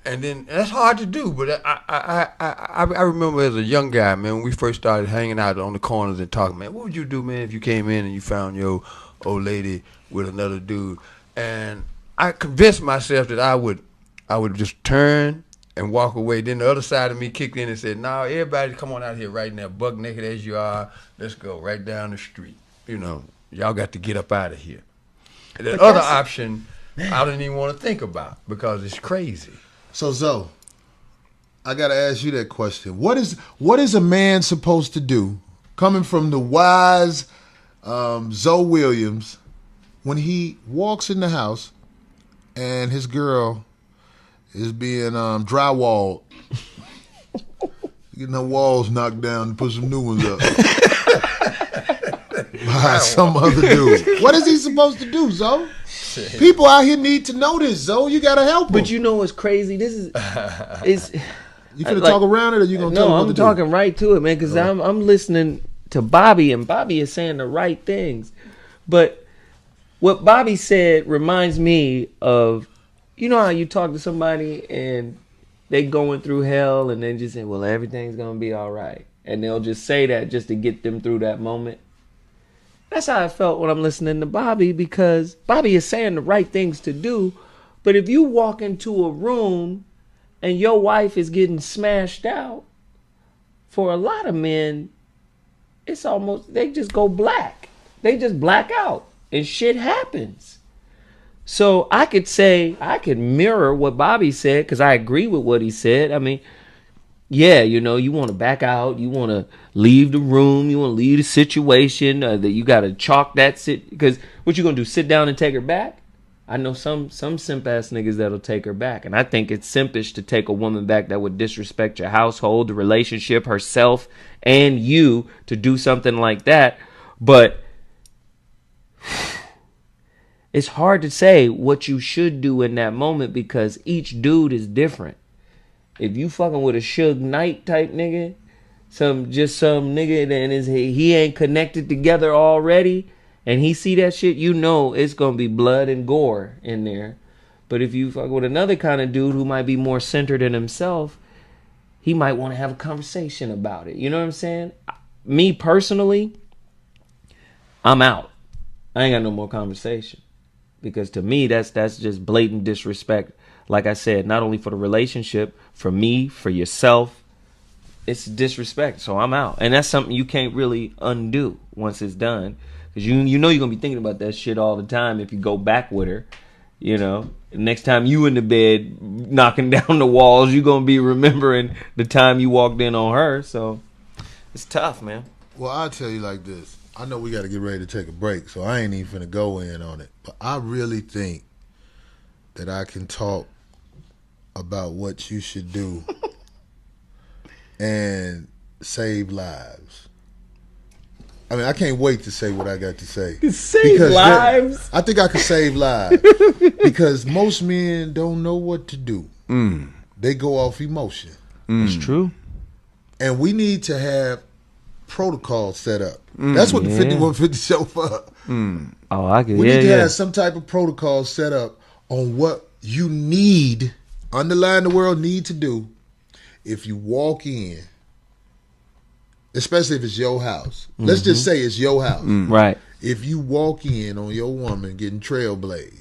And then that's hard to do, but I remember as a young guy, man, when we first started hanging out on the corners and talking, man, what would you do, man, if you came in and you found your old lady with another dude? And I convinced myself that I would just turn and walk away. Then the other side of me kicked in and said, "No, everybody come on out here right now, buck naked as you are. Let's go right down the street. You know, y'all got to get up out of here." And that other option, I didn't even want to think about because it's crazy. So, Zoe, I got to ask you that question. What is a man supposed to do, coming from the wise Zoe Williams, when he walks in the house and his girl is being drywalled, getting her walls knocked down and put some new ones up by some other dude? What is he supposed to do, Zoe? People out here need to know this, Zoe. You gotta help them. But you know what's crazy? This is You finna talk around it, or you gonna tell them what to do? No, I'm talking right to it, man, because I'm listening to Bobby, and Bobby is saying the right things. But what Bobby said reminds me of, you know how you talk to somebody and they going through hell and then just say, well, everything's gonna be all right, and they'll just say that just to get them through that moment. That's how I felt when I'm listening to Bobby, because Bobby is saying the right things to do. But if you walk into a room and your wife is getting smashed out, for a lot of men, it's almost, they just go black. They just black out and shit happens. So I could mirror what Bobby said, because I agree with what he said. I mean, Yeah, you want to back out, you want to leave the room, you want to leave the situation, that you got to chalk that because what you gonna do? Sit down and take her back? I know some simp ass niggas that'll take her back, and I think it's simpish to take a woman back that would disrespect your household, the relationship, herself, and you to do something like that. But it's hard to say what you should do in that moment because each dude is different. If you fucking with a Suge Knight type nigga, some nigga that he ain't connected together already, and he see that shit, it's gonna be blood and gore in there. But if you fuck with another kind of dude who might be more centered in himself, he might want to have a conversation about it. You know what I'm saying? Me personally, I'm out. I ain't got no more conversation. Because to me, that's just blatant disrespect. Like I said, not only for the relationship, for me, for yourself, it's disrespect. So I'm out, and that's something you can't really undo once it's done. Because you're gonna be thinking about that shit all the time if you go back with her. Next time you in the bed knocking down the walls, you're gonna be remembering the time you walked in on her. So it's tough, man. Well, I'll tell you like this. I know we got to get ready to take a break, so I ain't even finna go in on it. But I really think that I can talk about what you should do and save lives. I mean, I can't wait to say what I got to say. Save lives? I think I can save lives because most men don't know what to do. They go off emotion. It's true. And we need to have protocol set up. That's what the 5150 show for. Oh, I get. We need to have some type of protocol set up on what you need, underline the word need to do, if you walk in, especially if it's your house. Let's just say it's your house. Right. If you walk in on your woman getting trailblazed,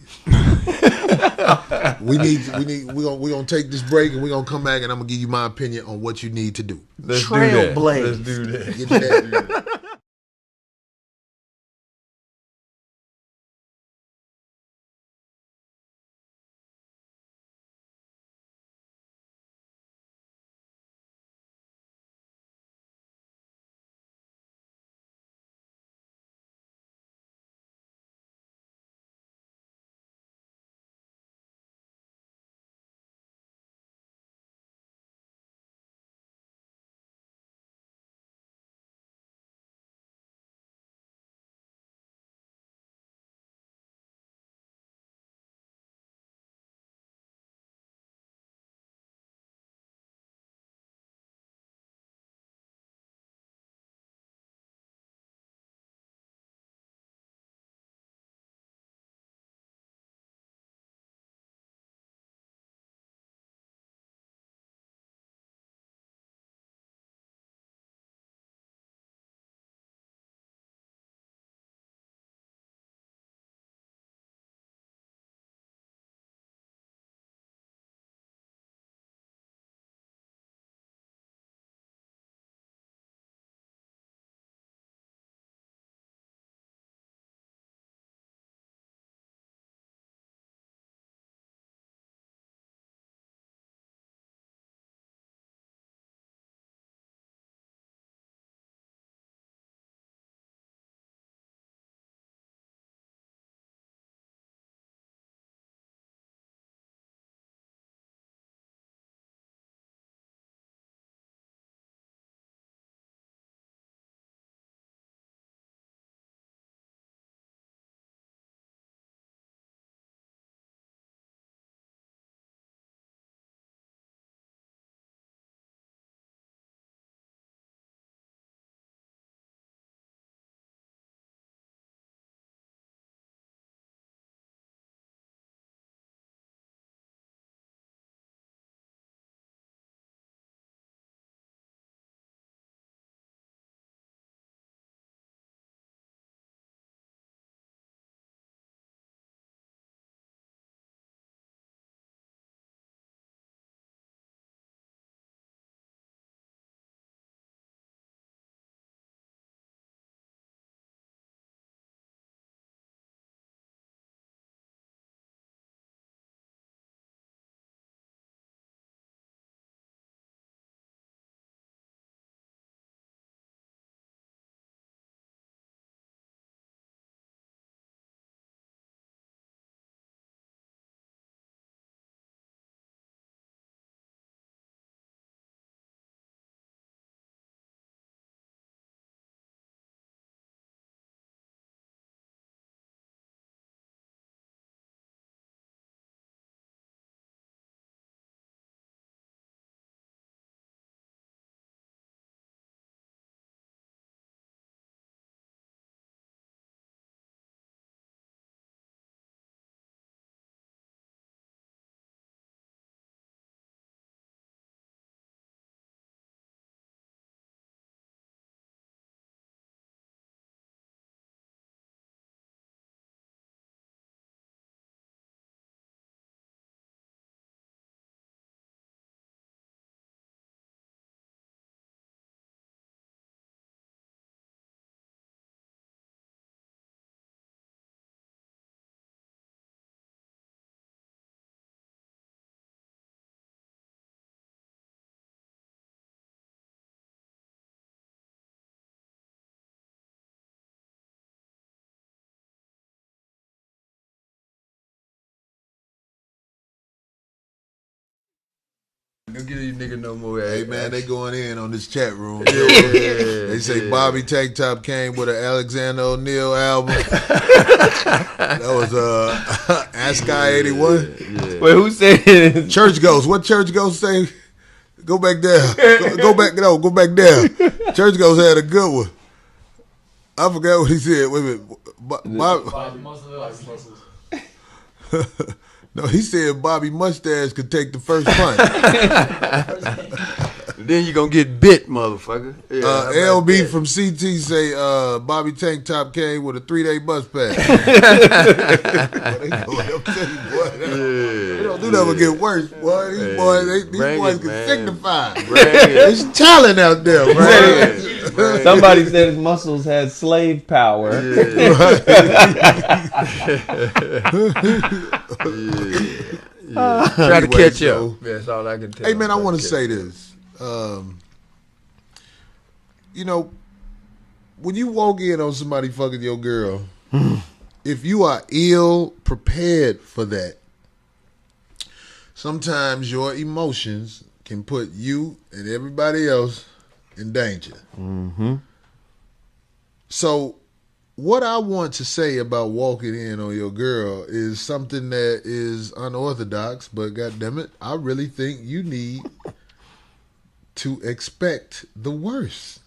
we're gonna take this break and we're gonna come back and I'm gonna give you my opinion on what you need to do. Let's Trailblaze. do that. Get that. Don't give these niggas no more. Hey man, they going in on this chat room. Yeah, They say Bobby Tank Top came with an Alexander O'Neal album. That was Ascot 81. Yeah. Wait, who said? Church Ghost. What Church Ghost say? Go back there. Go back. No, go back there. Church Ghost had a good one. I forgot what he said. Wait a minute. No, he said Bobby Mustache could take the first punch. Then you gonna get bit, motherfucker. Yeah, LB from CT say Bobby Tank Top came with a 3-day bus pass. They don't do that, but get worse, boy. These boys can signify. There's talent out there, bro. Somebody said his muscles had slave power. Try to catch up. That's all I can tell. Hey man, I want to say this. You know, when you walk in on somebody fucking your girl, if you are ill prepared for that, sometimes your emotions can put you and everybody else in danger. Mm-hmm. So what I want to say about walking in on your girl is something that is unorthodox, but goddammit, I really think you need to expect the worst.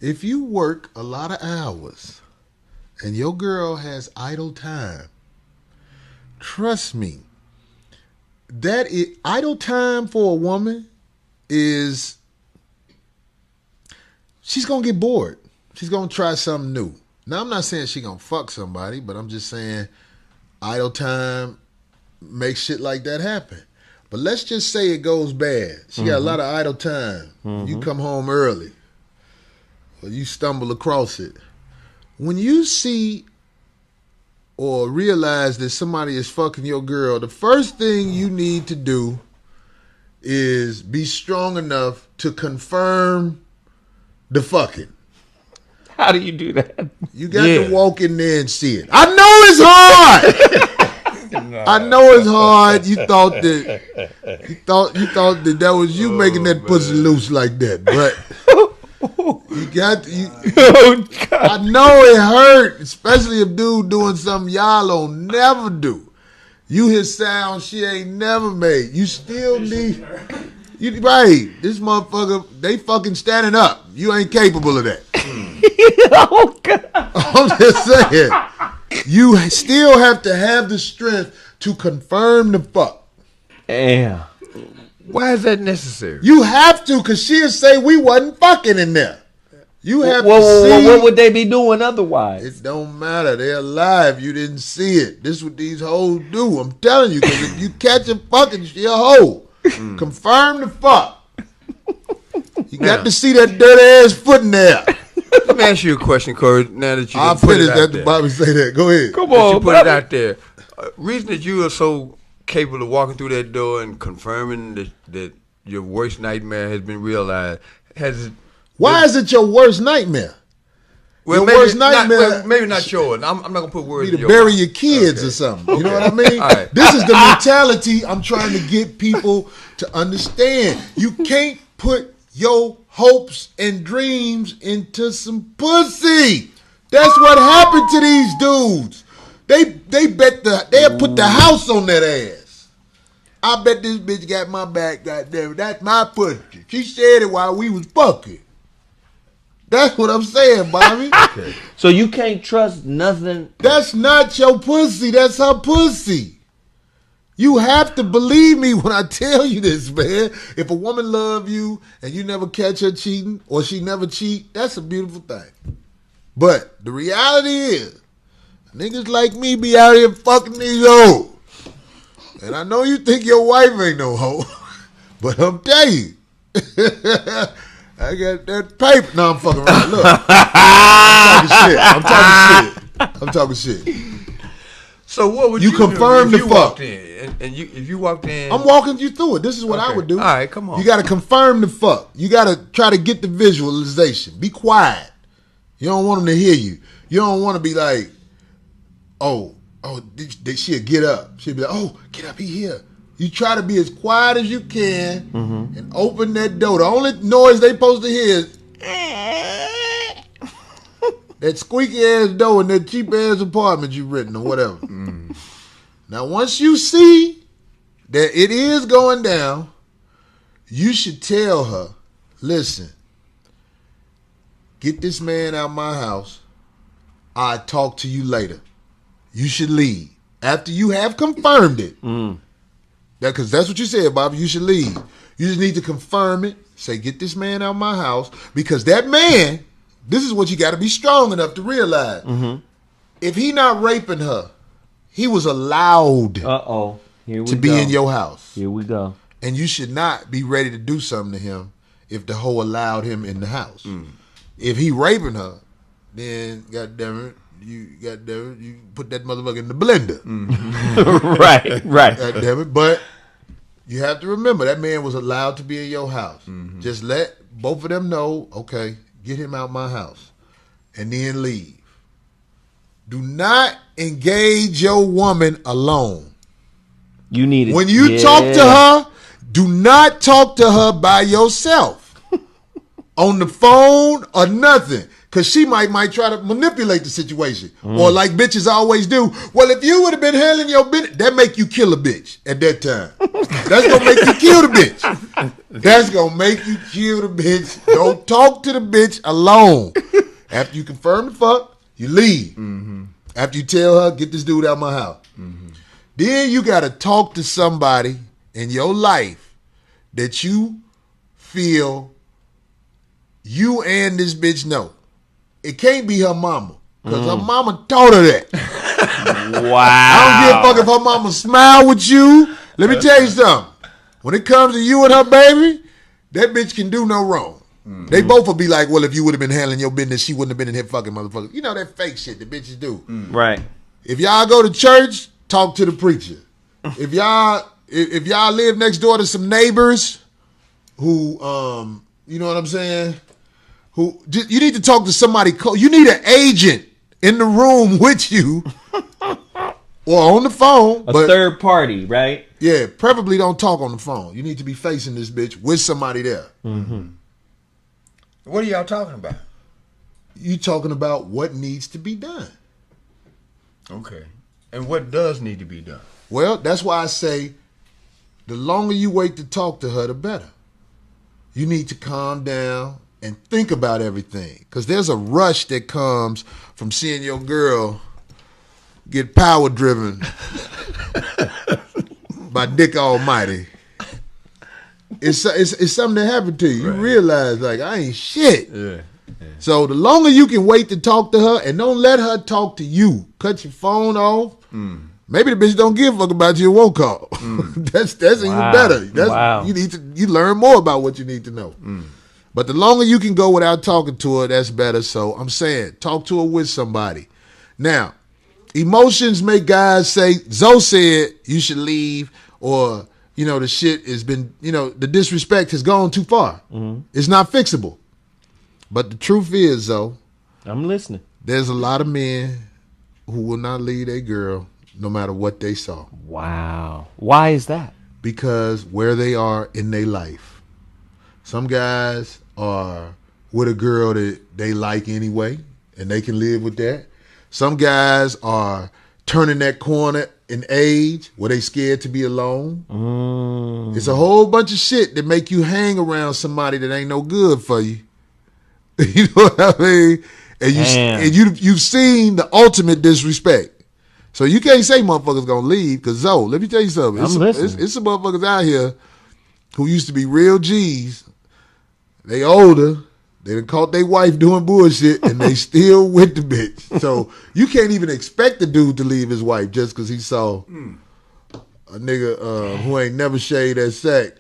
If you work a lot of hours and your girl has idle time, trust me, idle time for a woman is she's gonna get bored. She's gonna try something new. Now I'm not saying she gonna fuck somebody, but I'm just saying idle time makes shit like that happen. But let's just say it goes bad. She got a lot of idle time. You come home early, or you stumble across it. When you see or realize that somebody is fucking your girl, the first thing you need to do is be strong enough to confirm the fucking. How do you do that? You got to walk in there and see it. I know it's hard. I know it's hard. You thought that was you making that pussy loose like that, but you got to. I know it hurt, especially if dude doing something y'all don't never do. You hear sound she ain't never made. You still need. Right, this motherfucker, they fucking standing up. You ain't capable of that. Oh God! I'm just saying. You still have to have the strength to confirm the fuck. Damn. Why is that necessary? You have to, because she'll say we wasn't fucking in there. You have to see. What would they be doing otherwise? It don't matter. They're alive. You didn't see it. This is what these hoes do. I'm telling you, because if you catch a fucking, she a hoe. Confirm the fuck. You got to see that dirty ass foot in there. Let me ask you a question, Corey. Now that you I'll put finish it out that. The there. Bobby say that. Go ahead. Come That on, you put Bobby. it out there. Reason that you are so capable of walking through that door and confirming that your worst nightmare has been realized Why is it your worst nightmare? Well, Your maybe worst nightmare maybe not yours. I'm not gonna put words be in to your bury mouth. your kids or something. You know what I mean? All right. This is the mentality I'm trying to get people to understand. You can't put your hopes and dreams into some pussy. That's what happened to these dudes. They'll put the house on that ass. I bet this bitch got my back, goddamn. That's my pussy. She said it while we was fucking. That's what I'm saying, Bobby. Okay. So you can't trust nothing. That's not your pussy. That's her pussy. You have to believe me when I tell you this, man. If a woman love you and you never catch her cheating or she never cheat, that's a beautiful thing. But the reality is, niggas like me be out here fucking these hoes. And I know you think your wife ain't no hoe, but I'm telling you, I got that paper. No, I'm fucking around. Look, I'm talking shit. So what would You you confirm do the if you fuck. walked in? And if you walked in, I'm walking you through it. This is what I Okay. would do. All right, come on. You got to confirm the fuck. You got to try to get the visualization. Be quiet. You don't want them to hear you. You don't want to be like, she'll get up. She'll be like, oh, get up, he here. You try to be as quiet as you can and open that door. The only noise they supposed to hear is that squeaky ass door in that cheap ass apartment you renting or whatever. Now, once you see that it is going down, you should tell her, listen, get this man out of my house. I'll talk to you later. You should leave. After you have confirmed it. Because that's what you said, Bobby. You should leave. You just need to confirm it. Say, get this man out of my house. Because that man, this is what you got to be strong enough to realize. If he not raping her, he was allowed to be in your house. Here we go. And you should not be ready to do something to him if the hoe allowed him in the house. If he raping her, then goddamn it, you put that motherfucker in the blender. right. Goddamn it. But you have to remember that man was allowed to be in your house. Just let both of them know, okay, get him out my house. And then leave. Do not engage your woman alone. You need it. When you talk to her, do not talk to her by yourself. On the phone or nothing. Because she might try to manipulate the situation. Or like bitches always do. Well, if you would have been handling your business, that make you kill a bitch at that time. That's going to make you kill the bitch. That's going to make you kill the bitch. Don't talk to the bitch alone. After you confirm the fuck, you leave. After you tell her, get this dude out of my house. Then you got to talk to somebody in your life that you feel you and this bitch know. It can't be her mama. Because her mama taught her that. Wow. I don't give a fuck if her mama smile with you. Let me tell you something. When it comes to you and her baby, that bitch can do no wrong. They both will be like, well, if you would have been handling your business, she wouldn't have been in here fucking motherfucker. You know that fake shit that bitches do. Right. If y'all go to church, talk to the preacher. If y'all live next door to some neighbors who, you know what I'm saying? You need to talk to somebody. You need an agent in the room with you or on the phone. A third party, right? Yeah, preferably don't talk on the phone. You need to be facing this bitch with somebody there. What are y'all talking about? You talking about what needs to be done. Okay. And what does need to be done? Well, that's why I say the longer you wait to talk to her, the better. You need to calm down and think about everything. Because there's a rush that comes from seeing your girl get power driven by Dick Almighty. It's something that happened to you. You realize, like, I ain't shit. Yeah. So the longer you can wait to talk to her and don't let her talk to you. Cut your phone off. Maybe the bitch don't give a fuck about you and won't call. That's even better. You learn more about what you need to know. But the longer you can go without talking to her, that's better. So I'm saying, talk to her with somebody. Now, emotions make guys say, Zoe said you should leave, or, you know, the shit has been, you know, the disrespect has gone too far. It's not fixable. But the truth is, though, I'm listening. There's a lot of men who will not leave their girl no matter what they saw. Wow. Why is that? Because where they are in their life. Some guys are with a girl that they like anyway, and they can live with that. Some guys are turning that corner in age where they scared to be alone. It's a whole bunch of shit that make you hang around somebody that ain't no good for you. You know what I mean? And you've seen the ultimate disrespect. So you can't say motherfuckers gonna leave, because Zoe, let me tell you something. It's some motherfuckers out here who used to be real G's. They older. They done caught their wife doing bullshit, and they still with the bitch. So you can't even expect the dude to leave his wife just because he saw a nigga who ain't never shaved that sack.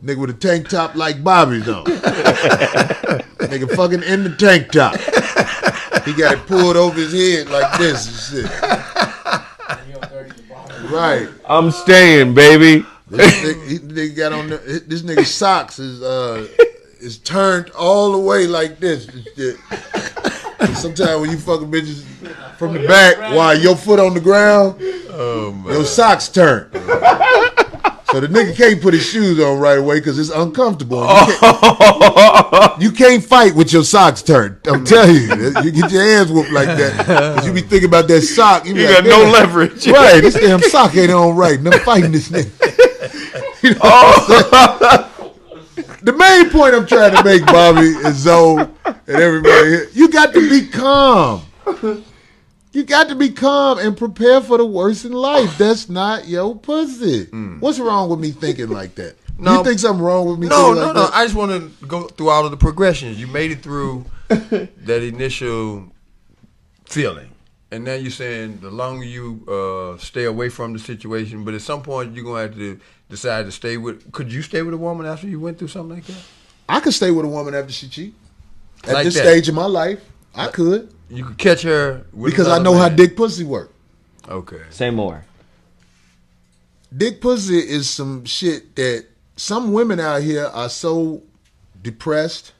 Nigga with a tank top like Bobby's on. Nigga fucking in the tank top. He got it pulled over his head like this and shit. Right. I'm staying, baby. This nigga got on this nigga's socks is turned all the way like this and shit. Sometimes when you fucking bitches from the back while your foot on the ground, your socks turn. So the nigga can't put his shoes on right away because it's uncomfortable. You can't fight with your socks turned. I'm telling you, you get your ass whooped like that because you be thinking about that sock. You got no leverage. Right, this damn sock ain't on right, and I'm fighting this nigga. You know what I'm saying? The main point I'm trying to make, Bobby, and Zoe, and everybody here, you got to be calm. You got to be calm and prepare for the worst in life. That's not your pussy. What's wrong with me thinking like that? No, you think something wrong with me No, thinking like that? I just want to go through all of the progressions. You made it through that initial feeling. And now you're saying the longer you stay away from the situation, but at some point you're going to have to decide to stay with. Could you stay with a woman after you went through something like that? I could stay with a woman after she cheat. At Like this that. stage of my life, I could. You could catch her with Because I another know how man. dick pussy work. Okay. Say more. Dick pussy is some shit that some women out here are so depressed,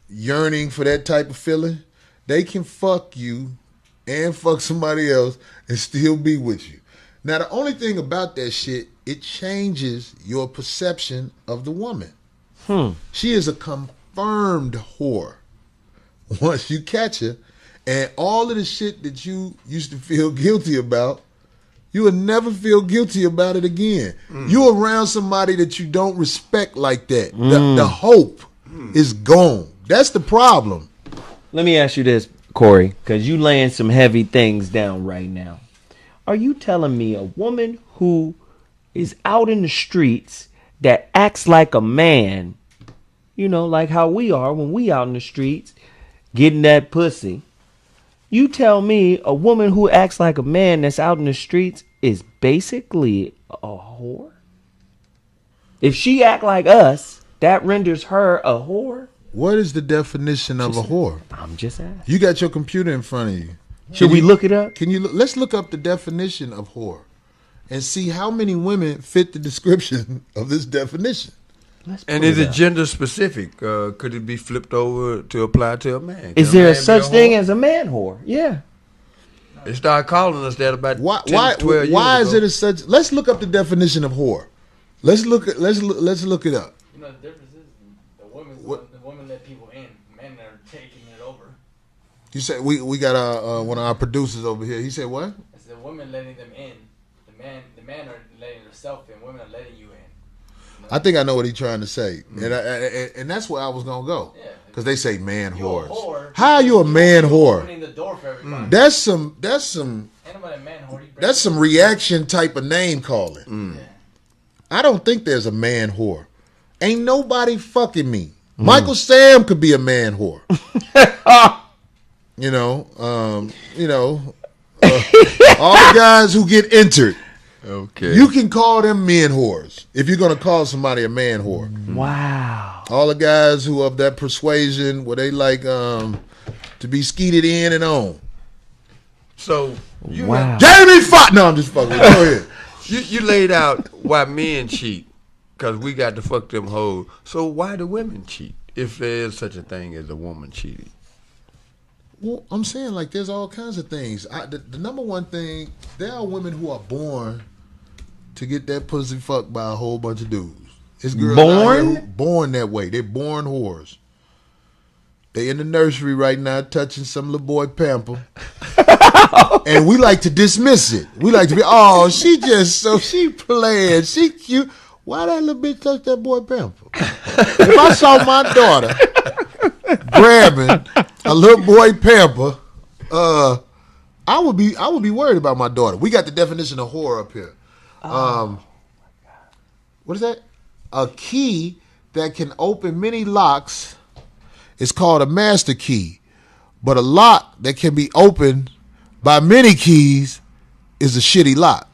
yearning for that type of feeling. They can fuck you and fuck somebody else and still be with you. Now, the only thing about that shit, it changes your perception of the woman. She is a confirmed whore once you catch her. And all of the shit that you used to feel guilty about, you will never feel guilty about it again. You're around somebody that you don't respect like that. The hope is gone. That's the problem. Let me ask you this, Corey, because you laying some heavy things down right now. Are you telling me a woman who is out in the streets that acts like a man, you know, like how we are when we out in the streets getting that pussy, you tell me a woman who acts like a man that's out in the streets is basically a whore? If she act like us, that renders her a whore? What is the definition of a whore? I'm just asking. You got your computer in front of you. Should we look it up? Can you let's look up the definition of whore and see how many women fit the description of this definition. And is it gender specific? Could it be flipped over to apply to a man? Is there a such thing as a man whore? Yeah. They started calling us that about 10, 12 years why is ago. it a such? Let's look up the definition of whore. Let's look it up. You know, the difference is the women let people in. Men are taking it over. You said we got one of our producers over here. He said what? It's the women letting them in. The men are letting themselves in. Women are letting you in. You know? I think I know what he's trying to say, and that's where I was gonna go. Yeah. Because they say man You're a whores. whore. How are you a man whore? Opening the door for everybody. That's some Ain't nobody a man whore. that's some reaction type of name calling. Yeah. I don't think there's a man whore. Ain't nobody fucking me. Michael Sam could be a man whore. All the guys who get entered, Okay. you can call them men whores if you're gonna call somebody a man whore. Wow. All the guys who of that persuasion where they like to be skeeted in and on. So you Wow. Jamie Foxx. No, I'm just fucking. Go ahead. you laid out why men cheat because we got to fuck them hoes. So why do women cheat if there is such a thing as a woman cheating? Well, I'm saying like there's all kinds of things. The number one thing, there are women who are born to get that pussy fucked by a whole bunch of dudes. It's girls out here who born that way. They're born whores. They in the nursery right now touching some little boy pamper. And we like to dismiss it. We like to be, she playing, she cute. Why that little bitch touch that boy pamper? If I saw my daughter grabbing a little boy pamper, I would be worried about my daughter. We got the definition of whore up here. What is that? A key that can open many locks is called a master key. But a lock that can be opened by many keys is a shitty lock.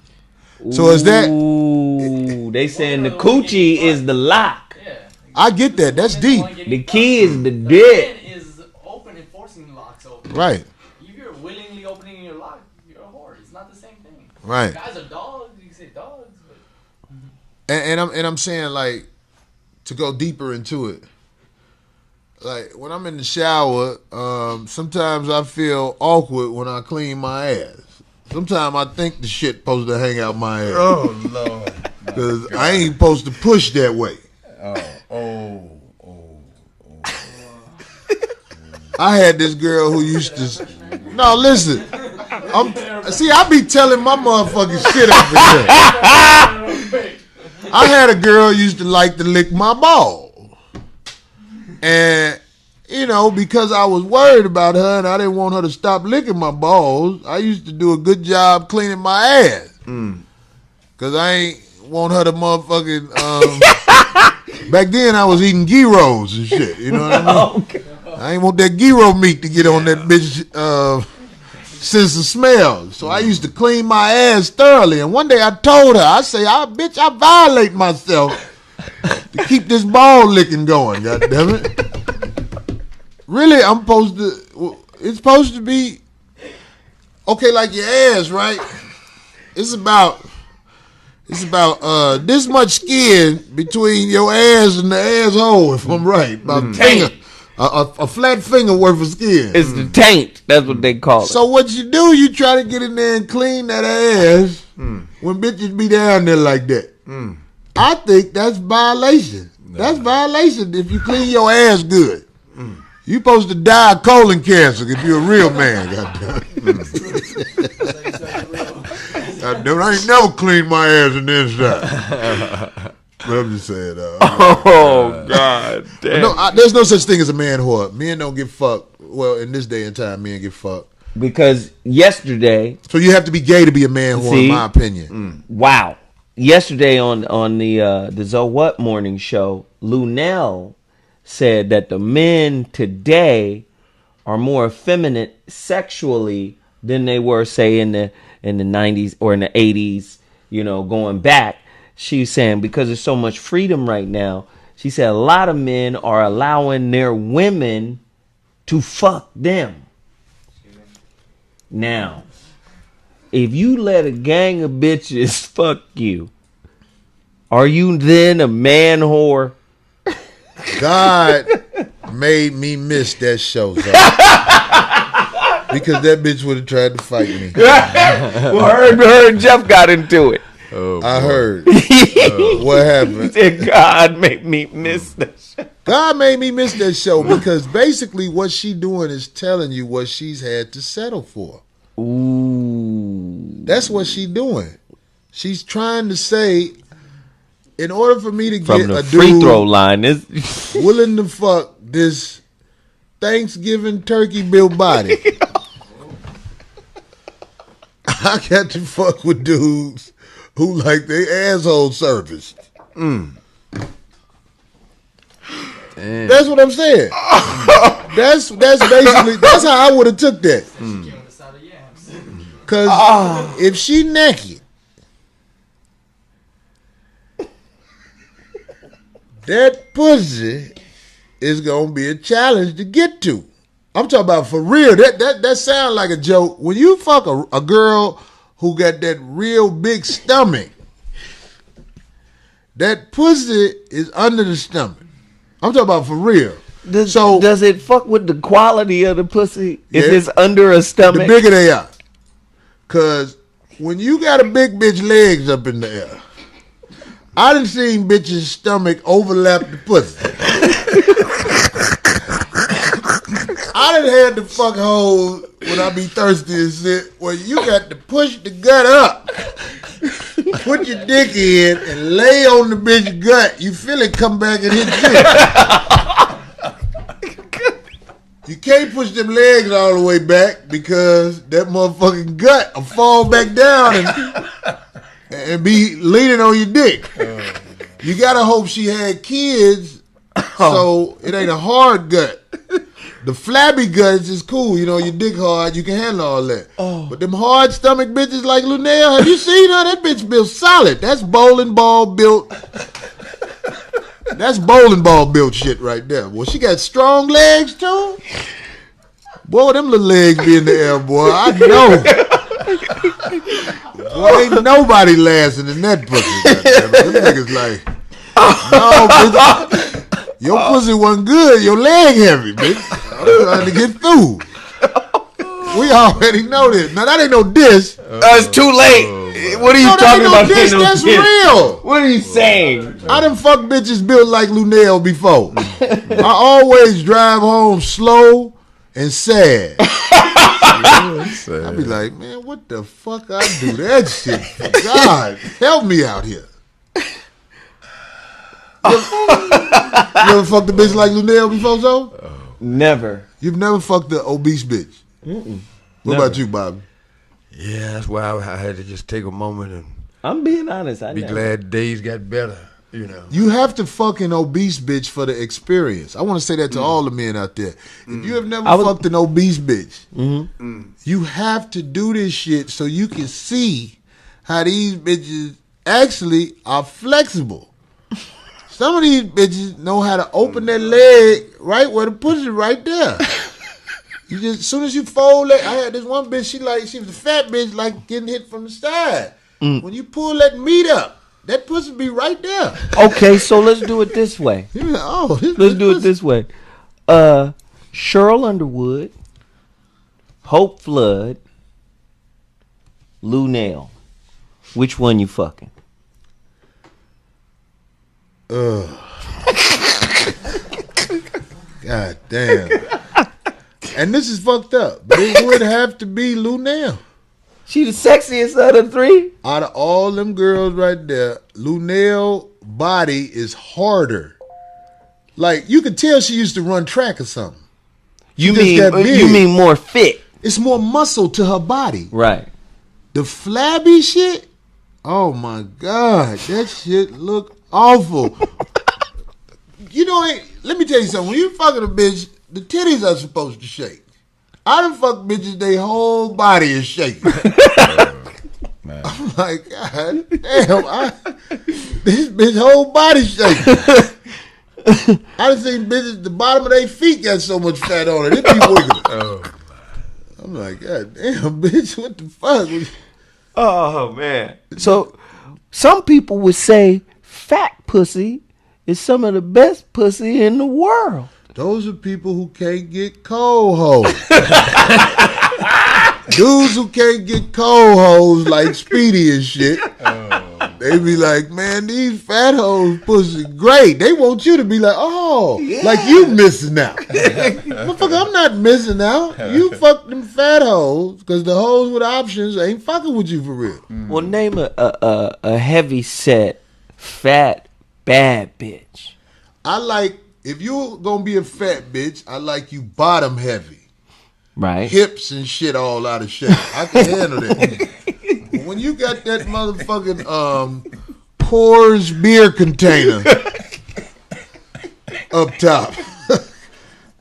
So is that? Ooh, they saying the coochie is the lock. Yeah. I get that. That's deep. The key is the man dick. is open and forcing locks open. Right. If you're willingly opening your lock, you're a whore. It's not the same thing. Right. Guys are dogs. You can say dogs, but And I'm saying like to go deeper into it. like when I'm in the shower, sometimes I feel awkward when I clean my ass. Sometimes I think the shit supposed to hang out my ass. Oh Lord. Because I ain't supposed to push that way. Oh. I had this girl who used to. No, listen. I be telling my motherfucking shit up in here. I had a girl who used to like to lick my balls. And, because I was worried about her and I didn't want her to stop licking my balls, I used to do a good job cleaning my ass. Because I ain't want her to motherfucking. Back then I was eating gyros and shit. You know what I mean? Okay. I ain't want that gyro meat to get on that bitch sense of smell. So I used to clean my ass thoroughly. And one day I told her, I violate myself to keep this ball licking going, goddammit. Really, it's supposed to be, okay, like your ass, right? It's about this much skin between your ass and the asshole, if I'm right. About a flat finger worth of skin. It's the taint. That's what they call it. So what you do, you try to get in there and clean that ass when bitches be down there like that. I think that's violation. Nah. That's violation if you clean your ass good. You supposed to die of colon cancer if you're a real man. Goddamn. I ain't never cleaned my ass in the inside. I'm just saying. God damn. No, there's no such thing as a man whore. Men don't get fucked. Well, in this day and time, men get fucked. Because yesterday. So you have to be gay to be a man whore, in my opinion. Wow. Yesterday on the Zoe What morning show, Lunel said that the men today are more effeminate sexually than they were, say, in the 90s or in the 80s, going back. She's saying because there's so much freedom right now, she said a lot of men are allowing their women to fuck them. Now, if you let a gang of bitches fuck you, are you then a man whore? God made me miss that show, so. Because that bitch would have tried to fight me. Well, her and Jeff got into it. Oh, I heard. What happened? He said, God made me miss that show. God made me miss that show because basically what she doing is telling you what she's had to settle for. Ooh. That's what she doing. She's trying to say, in order for me to get a free dude throw line is willing to fuck this Thanksgiving turkey built body, I got to fuck with dudes who like their asshole serviced. That's what I'm saying. That's basically how I would have took that. Cause if she naked, that pussy is gonna be a challenge to get to. I'm talking about for real. That sounds like a joke. When you fuck a girl who got that real big stomach, that pussy is under the stomach. I'm talking about for real. Does it fuck with the quality of the pussy if it's under a stomach? The bigger they are. Cause when you got a big bitch legs up in the air, I done seen bitches' stomach overlap the pussy. I done had the fuck hole when I be thirsty and shit, where you got to push the gut up, put your dick in, and lay on the bitch gut. You feel it come back and hit you. You can't push them legs all the way back because that motherfucking gut will fall back down and be leaning on your dick. You gotta hope she had kids, so it ain't a hard gut. The flabby guts is cool, your dick hard, you can handle all that. But them hard stomach bitches like Lunel, have you seen her? That bitch built solid. That's bowling ball built. That's bowling ball built shit right there. Well, she got strong legs too. Boy, them little legs be in the air, boy. I know. Boy, ain't nobody lasting in that pussy. Them niggas like, no, bitch. Your pussy wasn't good. Your leg heavy, bitch. I'm trying to get through. We already know this. Now that ain't no diss. It's too late. What are you talking about? Diss, that's real. What are you saying? I done fuck bitches built like Lunel before. I always drive home slow and sad. I be like, man, what the fuck I do that shit for? God, help me out here. You ever fucked a bitch like Lunel before, so? Never. You've never fucked the obese bitch? What Never. about you, Bobby? Yeah, that's why I had to just take a moment and I'm being honest. I be never. glad days got better. You know. You have to fuck an obese bitch for the experience. I want to say that to all the men out there. If you have never fucked an obese bitch, you have to do this shit so you can see how these bitches actually are flexible. Some of these bitches know how to open their leg right where the pussy right there. You just, as soon as you fold that, I had this one bitch, she was a fat bitch, like getting hit from the side. When you pull that meat up, that pussy be right there. Okay, so let's do it this way. You're like, oh, Let's do it this way. Cheryl Underwood, Hope Flood, Lou Nail. Which one you fucking? God damn. And this is fucked up, but it would have to be Lunel. She the sexiest of the three? Out of all them girls right there, Lunel body is harder. Like, you could tell she used to run track or something. You just got big. mean more fit? It's more muscle to her body. Right. The flabby shit, oh my God, that shit look awful. You know, let me tell you something. When you fucking a bitch, the titties are supposed to shake. I done fuck bitches, their whole body is shaking. I'm like, God damn, this bitch whole body shaking. I done seen bitches, the bottom of their feet got so much fat on it, it be wiggling. I'm like, God damn, bitch, what the fuck? Oh, man. So, some people would say fat pussy is some of the best pussy in the world. Those are people who can't get cold hoes. Dudes who can't get cold hoes like Speedy and shit. They be like, man, these fat hoes pussy great. They want you to be like, oh, like you missing out. Motherfucker, I'm not missing out. You fuck them fat hoes because the hoes with options ain't fucking with you for real. Well, name a heavy set, fat, bad bitch. I like, if you're going to be a fat bitch, I like you bottom heavy. Right. Hips and shit all out of shape. I can handle that. But when you got that motherfucking Coors beer container up top,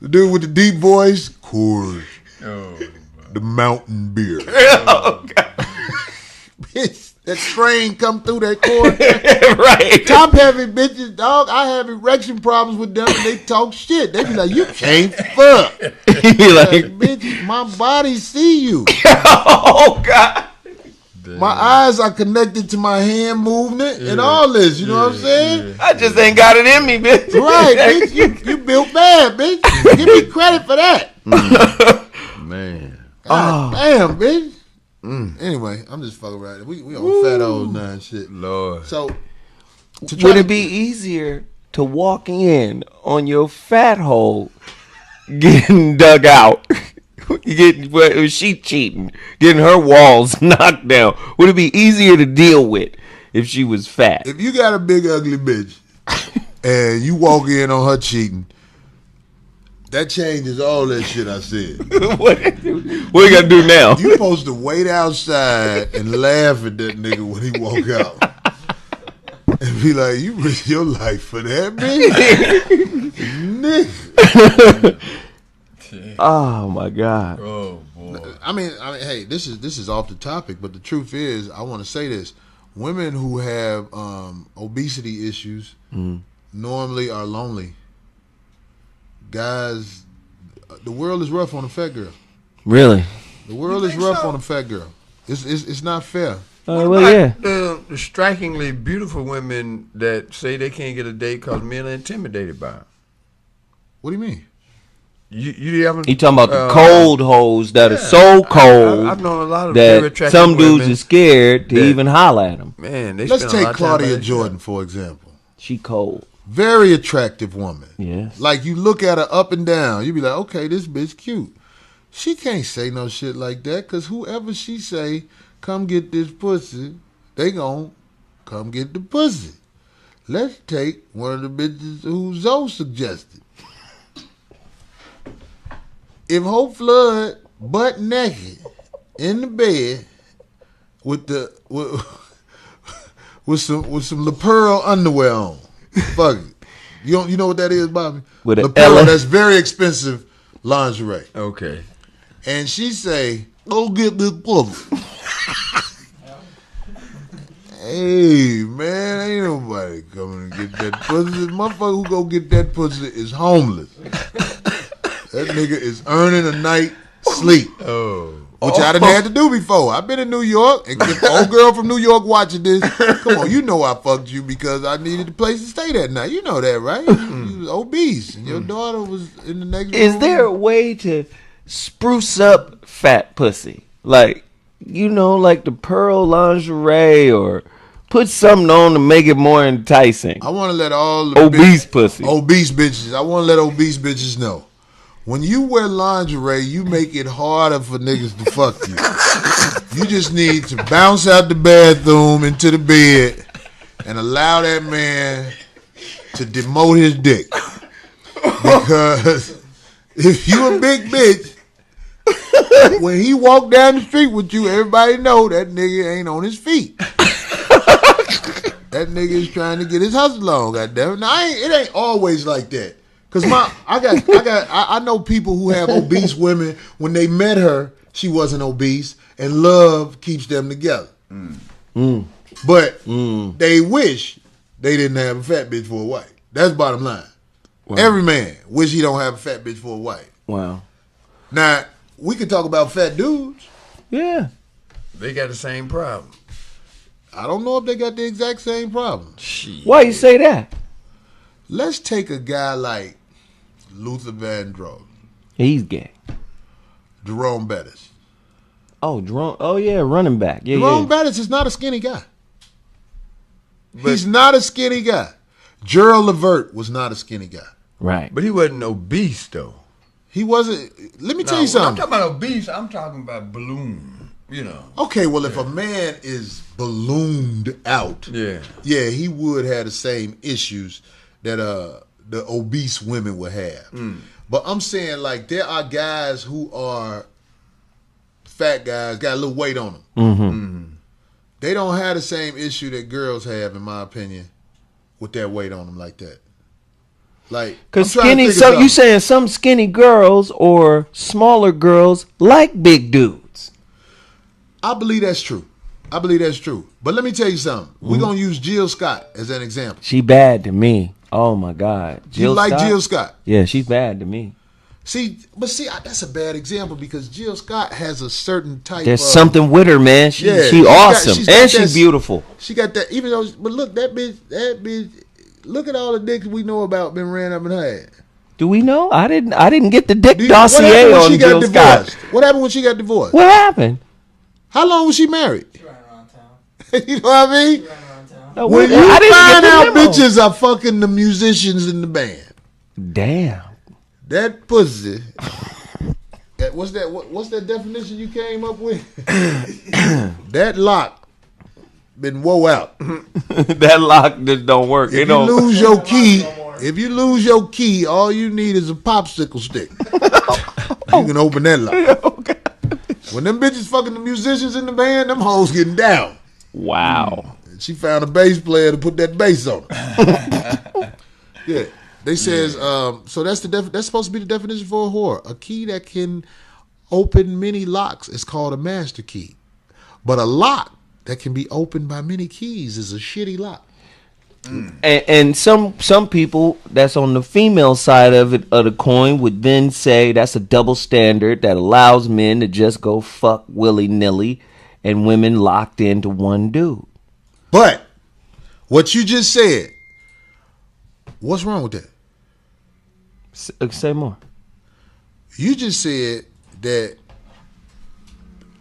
the dude with the deep voice, Coors, the mountain beer. Oh, God. Bitch, that train come through that Coors. Right. Top heavy bitches, dog. I have erection problems with them and they talk shit. They be like, you can't fuck. You like, bitch, my body see you. oh, God. My eyes are connected to my hand movement and all this. You know what I'm saying? I just ain't got it in me, bitch. Right, bitch. You built bad, bitch. Give me credit for that. Man. God damn, bitch. Anyway, I'm just fucking around. We on fat old now and shit. Lord. So, Would it be easier to walk in on your fat hole getting dug out? She cheating, getting her walls knocked down. Would it be easier to deal with if she was fat? if you got a big ugly bitch and you walk in on her cheating, that changes all that shit I said. What you gotta do now? You supposed to wait outside and laugh at that nigga when he walk out. And be like, you risk your life for that, bitch? Nigga. Oh my God. Oh boy. I mean, hey, this is off the topic, but the truth is, I want to say this: women who have obesity issues normally are lonely. Guys, the world is rough on a fat girl. Really? The world is rough on a fat girl. It's not fair. Well, yeah. The strikingly beautiful women that say they can't get a date because men are intimidated by them. What do you mean? You haven't. He talking about the cold hoes that are so cold I've known a lot of very that attractive some dudes women are scared to that- even holler at them. Man, they Let's spend a lot take of time Claudia by Jordan, for example. She cold. Very attractive woman. Yes. Like, you look at her up and down, you be like, okay, this bitch cute. She can't say no shit like that, because whoever she say, come get this pussy, they gon' come get the pussy. Let's take one of the bitches who Zoe suggested. If Hope Flood butt naked in the bed with some La Pearl underwear on, fuck it. You know what that is, Bobby? With La an Pearl, Ella. that's very expensive lingerie. Okay. And she say, go get this pussy. Hey, man, ain't nobody coming to get that pussy. The motherfucker who go get that pussy is homeless. That nigga is earning a night sleep. Which I done had to do before. I've been in New York, and if old girl from New York watching this, come on, you know I fucked you because I needed a place to stay that night. You know that, right? You was obese, and your daughter was in the next room. Is there a way to spruce up fat pussy? Like, like the pearl lingerie, or put something on to make it more enticing. I want to let all the Obese pussy. obese bitches. I want to let obese bitches know. When you wear lingerie, you make it harder for niggas to fuck you. You just need to bounce out the bathroom into the bed and allow that man to demote his dick. Because if you a big bitch, when he walk down the street with you, everybody know that nigga ain't on his feet. That nigga is trying to get his hustle on, goddamn. Now it ain't always like that. Cause I know people who have obese women. When they met her, she wasn't obese, and love keeps them together. But they wish they didn't have a fat bitch for a wife. That's bottom line. Wow. Every man wish he don't have a fat bitch for a wife. Wow. Now we could talk about fat dudes. Yeah. They got the same problem. I don't know if they got the exact same problem. Why you say that? Let's take a guy like Luther Vandross, He's gay. Jerome Bettis. Oh, Jerome. Oh yeah, running back. Yeah, Jerome yeah. Bettis is not a skinny guy. He's not a skinny guy. Gerald Levert was not a skinny guy. Right. But he wasn't obese, though. He wasn't. Let me tell you When I'm something. talking about obese, I'm talking about balloon, Okay, well, if a man is ballooned out, Yeah. he would have the same issues that the obese women would have. But I'm saying, like, there are guys who are fat guys, got a little weight on them. Mm-hmm. They don't have the same issue that girls have, in my opinion, with their weight on them like that. Like, Because I'm trying to skinny, think of so you something. saying some skinny girls or smaller girls like big dudes? I believe that's true. But let me tell you something. We're going to use Jill Scott as an example. She bad to me. Oh my God. You like Scott? Jill Scott? Yeah, she's bad to me. See, that's a bad example because Jill Scott has a certain type There's of... something with her, man. She awesome. she's got And that- she's beautiful. She got that, even though, but look, that bitch, look at all the dicks we know about been ran up in her head. Do we know? I didn't get the dick What dossier happened when on she got Jill divorced? Scott. What happened when she got divorced? What happened? How long was she married? She ran around town. You know what I mean? She ran around town. No, When you I didn't find get out the memo. bitches are fucking the musicians in the band, Damn. that pussy. What's that definition you came up with? That lock been woe out. That lock just don't work. If you lose your key, all you need is a popsicle stick. You can open that lock. Okay. When them bitches fucking the musicians in the band, them hoes getting down. Wow. And she found a bass player to put that bass on. Yeah. They says, so that's supposed to be the definition for a whore. A key that can open many locks is called a master key. But a lock that can be opened by many keys is a shitty lock. And some people that's on the female side of the coin would then say that's a double standard that allows men to just go fuck willy-nilly and women locked into one dude. But what you just said, what's wrong with that? Say more. You just said that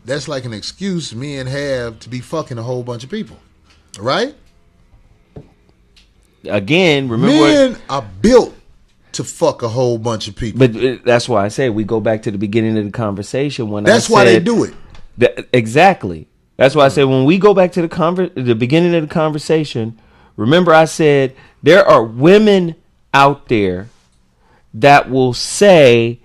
that's like an excuse men have to be fucking a whole bunch of people, right? Again, remember, Men are built to fuck a whole bunch of people. but that's why I say we go back to the beginning of the conversation when That's I why they said do it. exactly. That's why I said when we go back to the beginning of the conversation. Remember, I said there are women out there that will say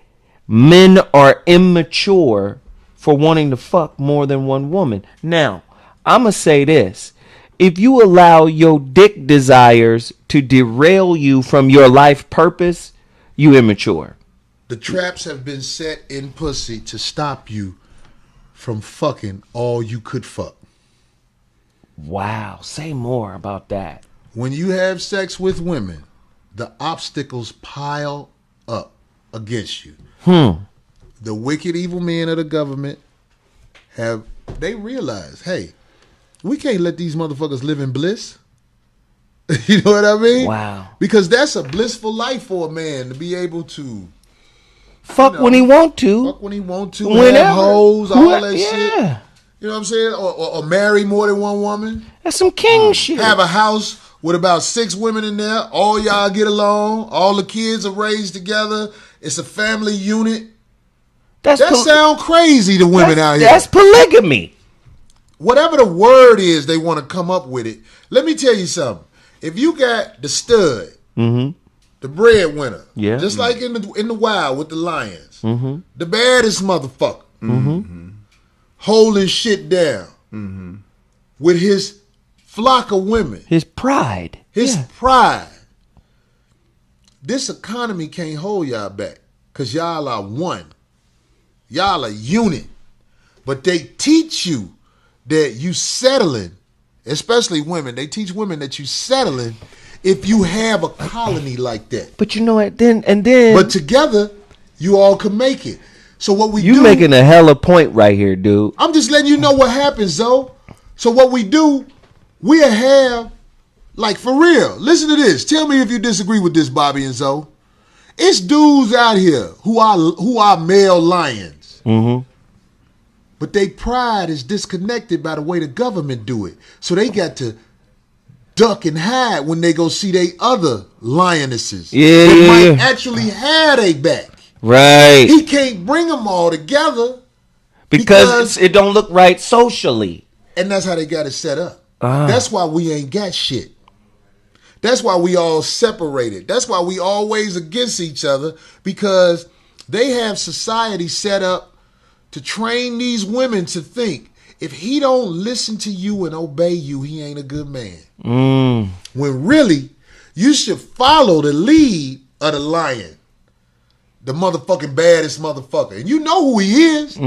men are immature for wanting to fuck more than one woman. Now, I'm going to say this. If you allow your dick desires to derail you from your life purpose, you immature. The traps have been set in pussy to stop you from fucking all you could fuck. Wow. Say more about that. When you have sex with women, the obstacles pile up against you. The wicked, evil men of the government they realize, hey, we can't let these motherfuckers live in bliss. You know what I mean? Wow. Because that's a blissful life for a man to be able to Fuck when he want to. fuck when he want to, Whenever. have hoes, all that Yeah. shit. You know what I'm saying? Or marry more than one woman. That's some king shit. Have a house with about 6 women in there. All y'all get along. All the kids are raised together. It's a family unit. That sound crazy to women out here. That's polygamy. Whatever the word is they want to come up with it. Let me tell you something. If you got the stud, the breadwinner, Yeah. just like in the wild with the lions, the baddest motherfucker, holding shit down with his flock of women, His pride. his Yeah. pride. This economy can't hold y'all back because y'all are one. Y'all a unit. But they teach you that you settling, especially women. They teach women that you settling if you have a colony like that. But you know what? Then But together, you all can make it. So what we you do, making a hella point right here, dude. I'm just letting you know what happens, Zoe. So what we do, we have, like for real, listen to this. Tell me if you disagree with this, Bobby and Zoe. It's dudes out here who are male lions. But their pride is disconnected by the way the government do it. So they got to duck and hide when they go see they other lionesses. Yeah, that yeah, might yeah. actually have they back. Right. He can't bring them all together Because it don't look right socially. and that's how they got it set up. Ah. That's why we ain't got shit. That's why we all separated. That's why we always against each other, because they have society set up to train these women to think if he don't listen to you and obey you, he ain't a good man. When really, you should follow the lead of the lion, the motherfucking baddest motherfucker. And you know who he is. You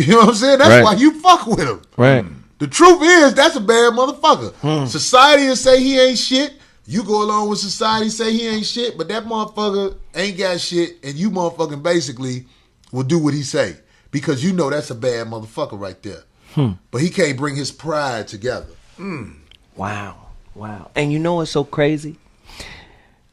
know what I'm saying? That's Right. why you fuck with him. Right. The truth is, that's a bad motherfucker. Society will say he ain't shit. You go along with society, say he ain't shit, but that motherfucker ain't got shit, and you motherfucking basically will do what he say. Because you know that's a bad motherfucker right there. But he can't bring his pride together. Wow. And you know what's so crazy?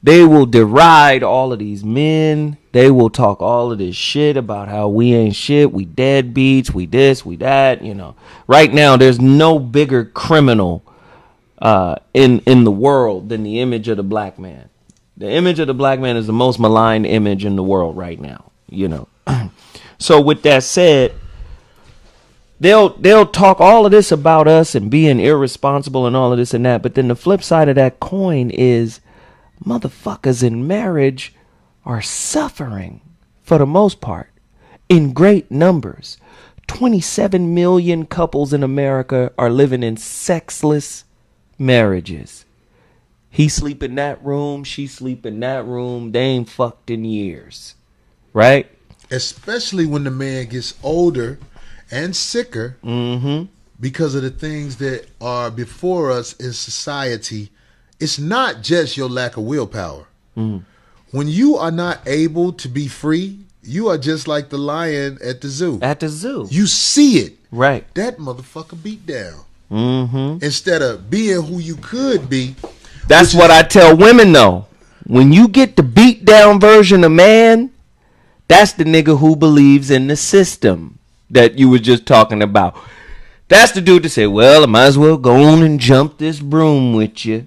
They will deride all of these men. They will talk all of this shit about how we ain't shit. We deadbeats. We this, we that. You know, right now there's no bigger criminal in the world than the image of the black man. The image of the black man is the most maligned image in the world right now. You know. So with that said, they'll talk all of this about us and being irresponsible and all of this and that. But then the flip side of that coin is motherfuckers in marriage are suffering for the most part in great numbers. 27 million couples in America are living in sexless marriages. He sleep in that room, she sleep in that room. They ain't fucked in years. Right? Especially when the man gets older and sicker because of the things that are before us in society. It's not just your lack of willpower. When you are not able to be free, you are just like the lion at the zoo. At the zoo. You see it. Right. That motherfucker beat down. Instead of being who you could be. That's what I tell women though. When you get the beat down version of man, that's the nigga who believes in the system that you were just talking about. That's the dude that say, well, I might as well go on and jump this broom with you.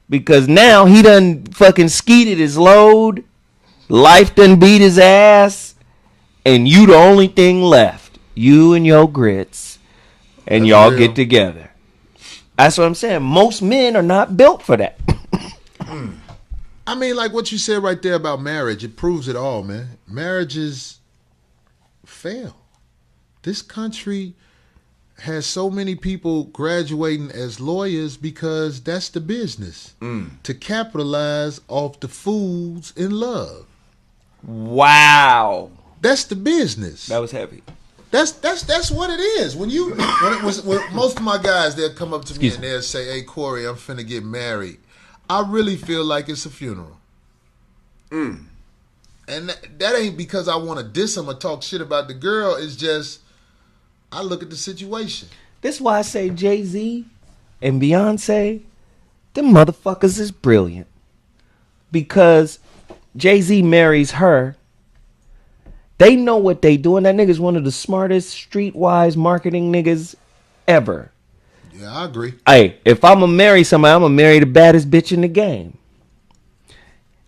Because now he done fucking skeeted his load. Life done beat his ass. And you the only thing left. You and your grits. And That's y'all real. get together. That's what I'm saying. Most men are not built for that. I mean, like what you said right there about marriage, it proves it all, man. Marriages fail. This country has so many people graduating as lawyers because that's the business. To capitalize off the fools in love. Wow. That's the business. That was heavy. That's what it is. When most of my guys, they'll come up to me and they'll say, "Hey Corey, I'm finna get married." I really feel like it's a funeral. And that ain't because I want to diss them or talk shit about the girl. It's just I look at the situation. This is why I say Jay-Z and Beyonce, them motherfuckers is brilliant. Because Jay-Z marries her. They know what they doing. That nigga's one of the smartest streetwise marketing niggas ever. Yeah, I agree. Hey, if I'm gonna marry somebody, I'm gonna marry the baddest bitch in the game.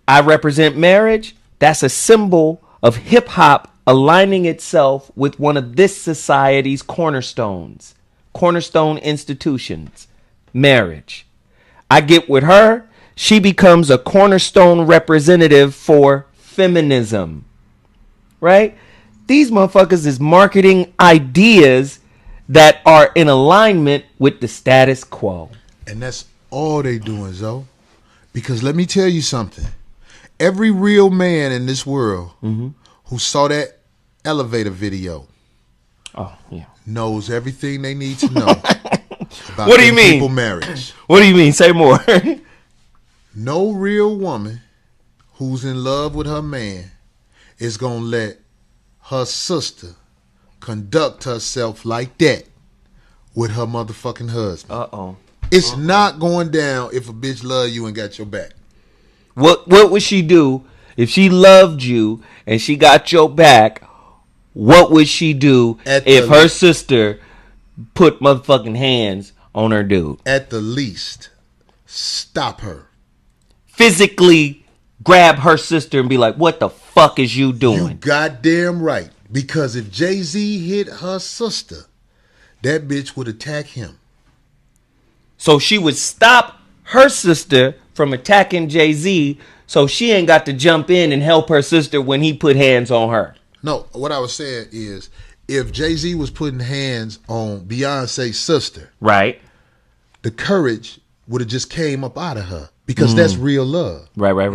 I represent marriage. That's a symbol of hip hop aligning itself with one of this society's cornerstone institutions, marriage. I get with her. She becomes a cornerstone representative for feminism. Right? These motherfuckers is marketing ideas that are in alignment with the status quo. And that's all they doing, Zoe. Because let me tell you something. Every real man in this world who saw that elevator video knows everything they need to know about What do you mean? people marriage. What do you mean? Say more. No real woman who's in love with her man is going to let her sister conduct herself like that with her motherfucking husband. Uh-oh. It's not going down if a bitch love you and got your back. What would she do if she loved you and she got your back? What would she do if her sister put motherfucking hands on her dude? At the least, stop her. Physically grab her sister and be like, what the fuck is you doing? You goddamn right. Because if Jay-Z hit her sister, that bitch would attack him. So she would stop her sister from attacking Jay-Z so she ain't got to jump in and help her sister when he put hands on her. No, what I was saying is if Jay-Z was putting hands on Beyonce's sister, right, the courage would have just came up out of her because that's real love. Right. Right.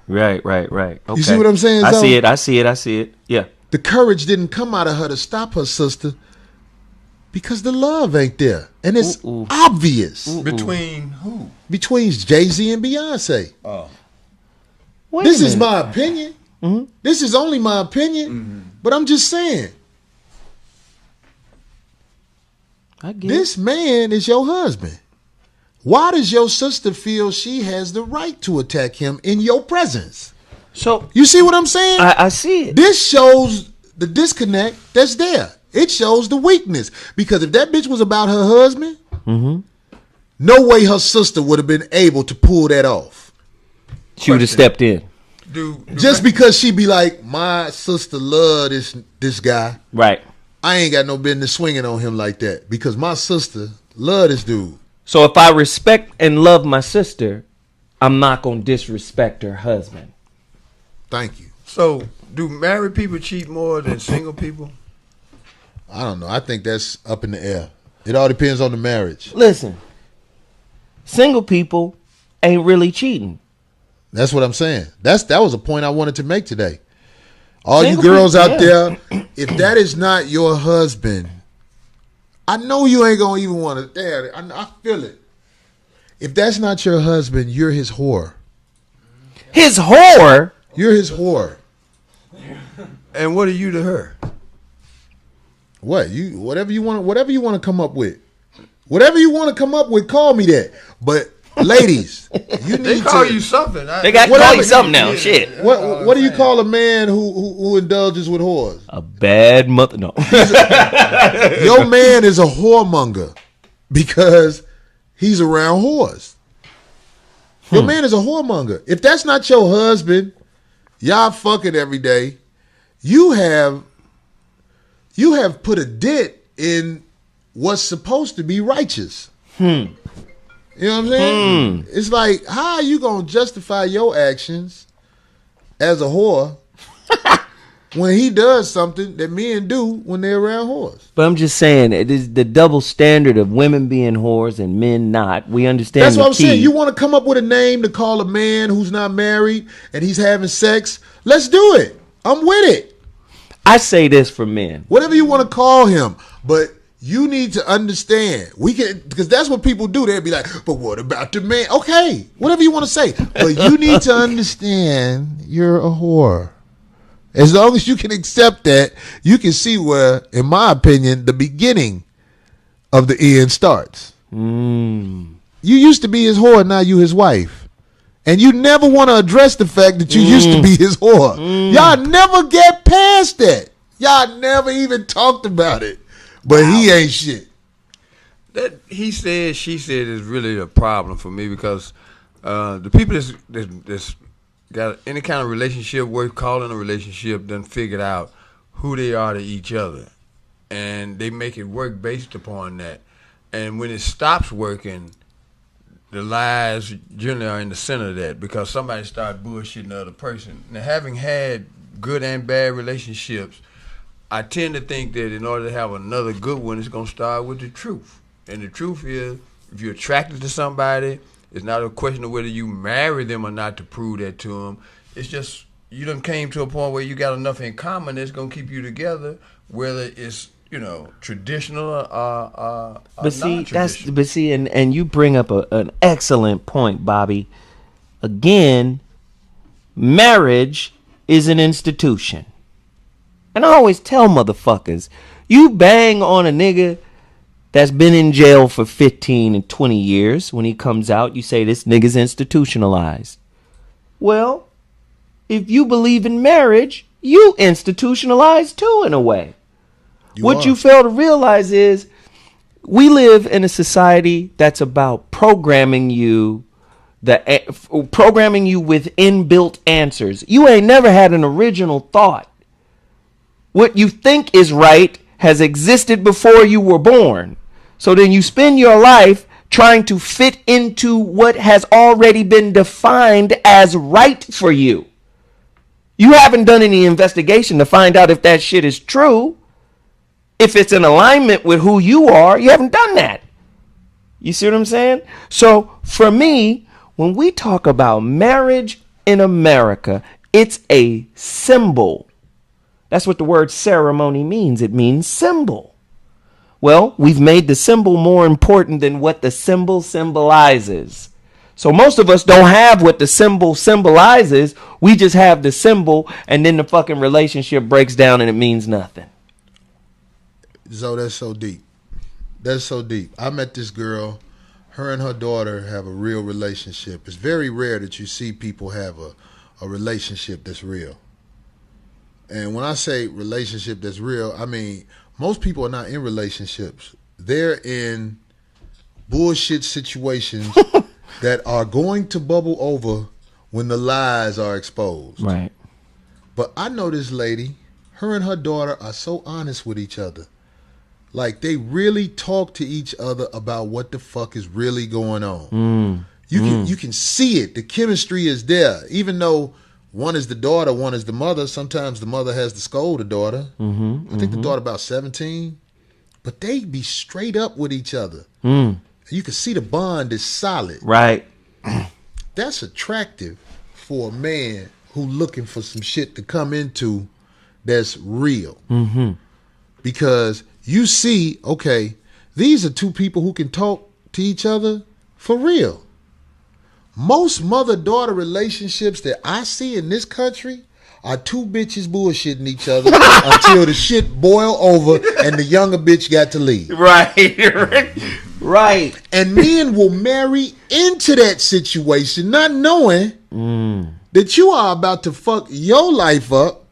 Okay. You see what I'm saying, I Zoe? see it. Yeah. The courage didn't come out of her to stop her sister because the love ain't there. And it's obvious. Between who? Between Jay-Z and Beyonce. Oh. Wait This a is minute. my opinion. This is only my opinion. But I'm just saying, I get this man is your husband. Why does your sister feel she has the right to attack him in your presence? So You see what I'm saying? I see it. This shows the disconnect that's there. It shows the weakness. Because if that bitch was about her husband, no way her sister would have been able to pull that off. She would have stepped in. Just because she be like, my sister love this guy. Right. I ain't got no business swinging on him like that. Because my sister love this dude. So if I respect and love my sister, I'm not going to disrespect her husband. Thank you. So, do married people cheat more than single people? I don't know. I think that's up in the air. It all depends on the marriage. Listen, single people ain't really cheating. That's what I'm saying. That was a point I wanted to make today. All Single you girls people, out there, if that is not your husband, I know you ain't gonna even want to. There, I feel it. If that's not your husband, you're his whore. His whore? You're his whore. And what are you to her? What whatever you want to come up with. Whatever you want to come up with, call me that. But Ladies, you need They call to. you something. They got to call you something now. Yeah. Shit. What do you call a man who indulges with whores? A bad mother. No. Your man is a whoremonger because he's around whores. Your man is a whoremonger. If that's not your husband, y'all fucking every day. You have put a dent in what's supposed to be righteous. You know what I'm saying? It's like, how are you gonna justify your actions as a whore when he does something that men do when they're around whores? But I'm just saying, it is the double standard of women being whores and men not. We understand. That's the what I'm key. saying. You want to come up with a name to call a man who's not married and he's having sex? Let's do it. I'm with it. I say this for men. Whatever you want to call him, but you need to understand. We can, because that's what people do. They'll be like, "But what about the man?" Okay, whatever you want to say, but you need to understand you're a whore. As long as you can accept that, you can see where, in my opinion, the beginning of the end starts. You used to be his whore, now you his wife. And you never want to address the fact that you used to be his whore. Y'all never get past that. Y'all never even talked about it. But he ain't shit. That he said, she said is really a problem for me because the people that's got any kind of relationship worth calling a relationship done figured out who they are to each other. And they make it work based upon that. And when it stops working, the lies generally are in the center of that because somebody started bullshitting the other person. Now, having had good and bad relationships, I tend to think that in order to have another good one, it's going to start with the truth. And the truth is, if you're attracted to somebody, it's not a question of whether you marry them or not to prove that to them. It's just you done came to a point where you got enough in common that's going to keep you together, whether it's, traditional or non-traditional. And you bring up an excellent point, Bobby. Again, marriage is an institution. And I always tell motherfuckers, you bang on a nigga that's been in jail for 15 and 20 years. When he comes out, you say this nigga's institutionalized. Well, if you believe in marriage, you institutionalized too in a way. What you fail to realize is we live in a society that's about programming you with inbuilt answers. You ain't never had an original thought. What you think is right has existed before you were born. So then you spend your life trying to fit into what has already been defined as right for you. You haven't done any investigation to find out if that shit is true. If it's in alignment with who you are, you haven't done that. You see what I'm saying? So for me, when we talk about marriage in America, it's a symbol. That's what the word ceremony means. It means symbol. Well, we've made the symbol more important than what the symbol symbolizes. So most of us don't have what the symbol symbolizes. We just have the symbol, and then the fucking relationship breaks down and it means nothing. So that's so deep. That's so deep. I met this girl. Her and her daughter have a real relationship. It's very rare that you see people have a relationship that's real. And when I say relationship that's real, I mean most people are not in relationships. They're in bullshit situations that are going to bubble over when the lies are exposed. Right. But I know this lady, her and her daughter are so honest with each other. Like, they really talk to each other about what the fuck is really going on. You can see it. The chemistry is there. Even though one is the daughter, one is the mother, sometimes the mother has to scold the daughter. I think the daughter about 17. But they be straight up with each other. You can see the bond is solid. Right. That's attractive for a man who looking for some shit to come into that's real. Because you see, okay, these are two people who can talk to each other for real. Most mother-daughter relationships that I see in this country are two bitches bullshitting each other until the shit boil over and the younger bitch got to leave. Right. Right. And men will marry into that situation, not knowing that you are about to fuck your life up,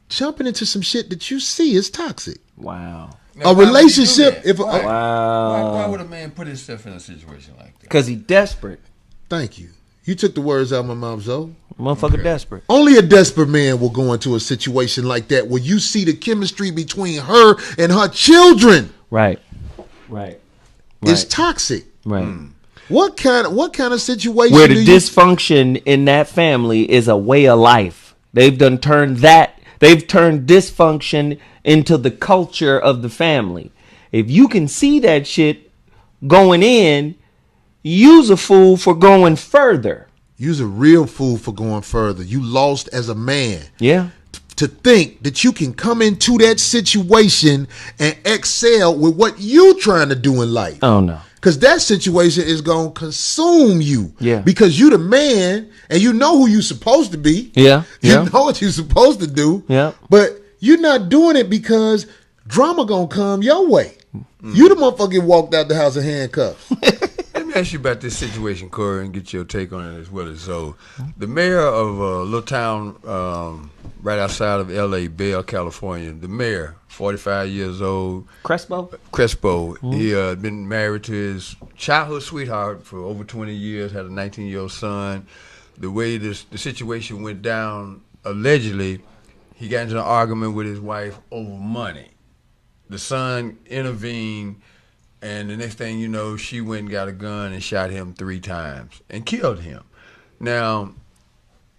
jumping into some shit that you see is toxic. Wow. Now, A why would he do relationship, that? if a, Why would a man put himself in a situation like that? Because he desperate. thank you. You took the words out of my mouth, Zoe. Motherfucker desperate. Only a desperate man will go into a situation like that where you see the chemistry between her and her children. Right. Right. It's toxic. Right. What kind of situation Where do the you dysfunction in that family is a way of life. They've turned dysfunction into the culture of the family. If you can see that shit going in, you's a fool for going further. You's a real fool for going further. You lost as a man. Yeah. To think that you can come into that situation and excel with what you trying to do in life. Oh no. Because that situation is going to consume you. Yeah. Because you the man and you know who you supposed to be. Yeah. You know what you're supposed to do. Yeah. But you're not doing it because drama going to come your way. You the motherfucker get walked out the house in handcuffs. Let me ask you about this situation, Corey, and get your take on it as well as so. The mayor of a little town right outside of L.A., Bell, California, the mayor, 45 years old. Crespo. He had been married to his childhood sweetheart for over 20 years, had a 19-year-old son. The way the situation went down, allegedly, he got into an argument with his wife over money. The son intervened, and the next thing you know, she went and got a gun and shot him 3 times and killed him. Now,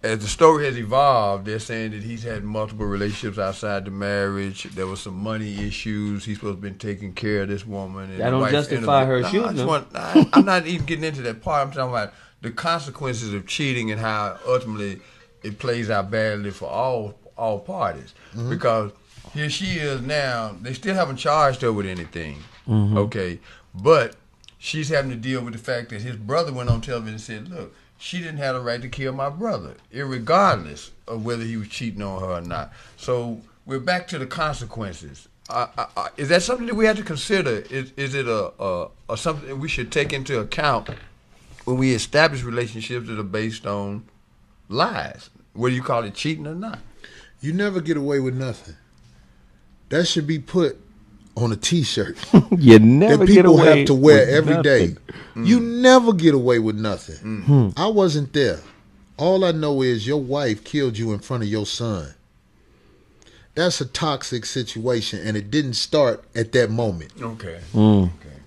as the story has evolved, they're saying that he's had multiple relationships outside the marriage. There was some money issues. He's supposed to have been taking care of this woman. And That don't justify her shooting him. I'm not even getting into that part. I'm talking about the consequences of cheating and how ultimately it plays out badly for all parties. Because here she is now. They still haven't charged her with anything. Okay, but she's having to deal with the fact that his brother went on television and said, look, she didn't have the right to kill my brother, irregardless of whether he was cheating on her or not. So we're back to the consequences. Is that something that we have to consider? Is it a something that we should take into account when we establish relationships that are based on lies, whether you call it cheating or not? You never get away with nothing. That should be put on a T-shirt You never that get people away have to wear with every day. nothing. You never get away with nothing. I wasn't there. All I know is your wife killed you in front of your son. That's a toxic situation, and it didn't start at that moment. Okay.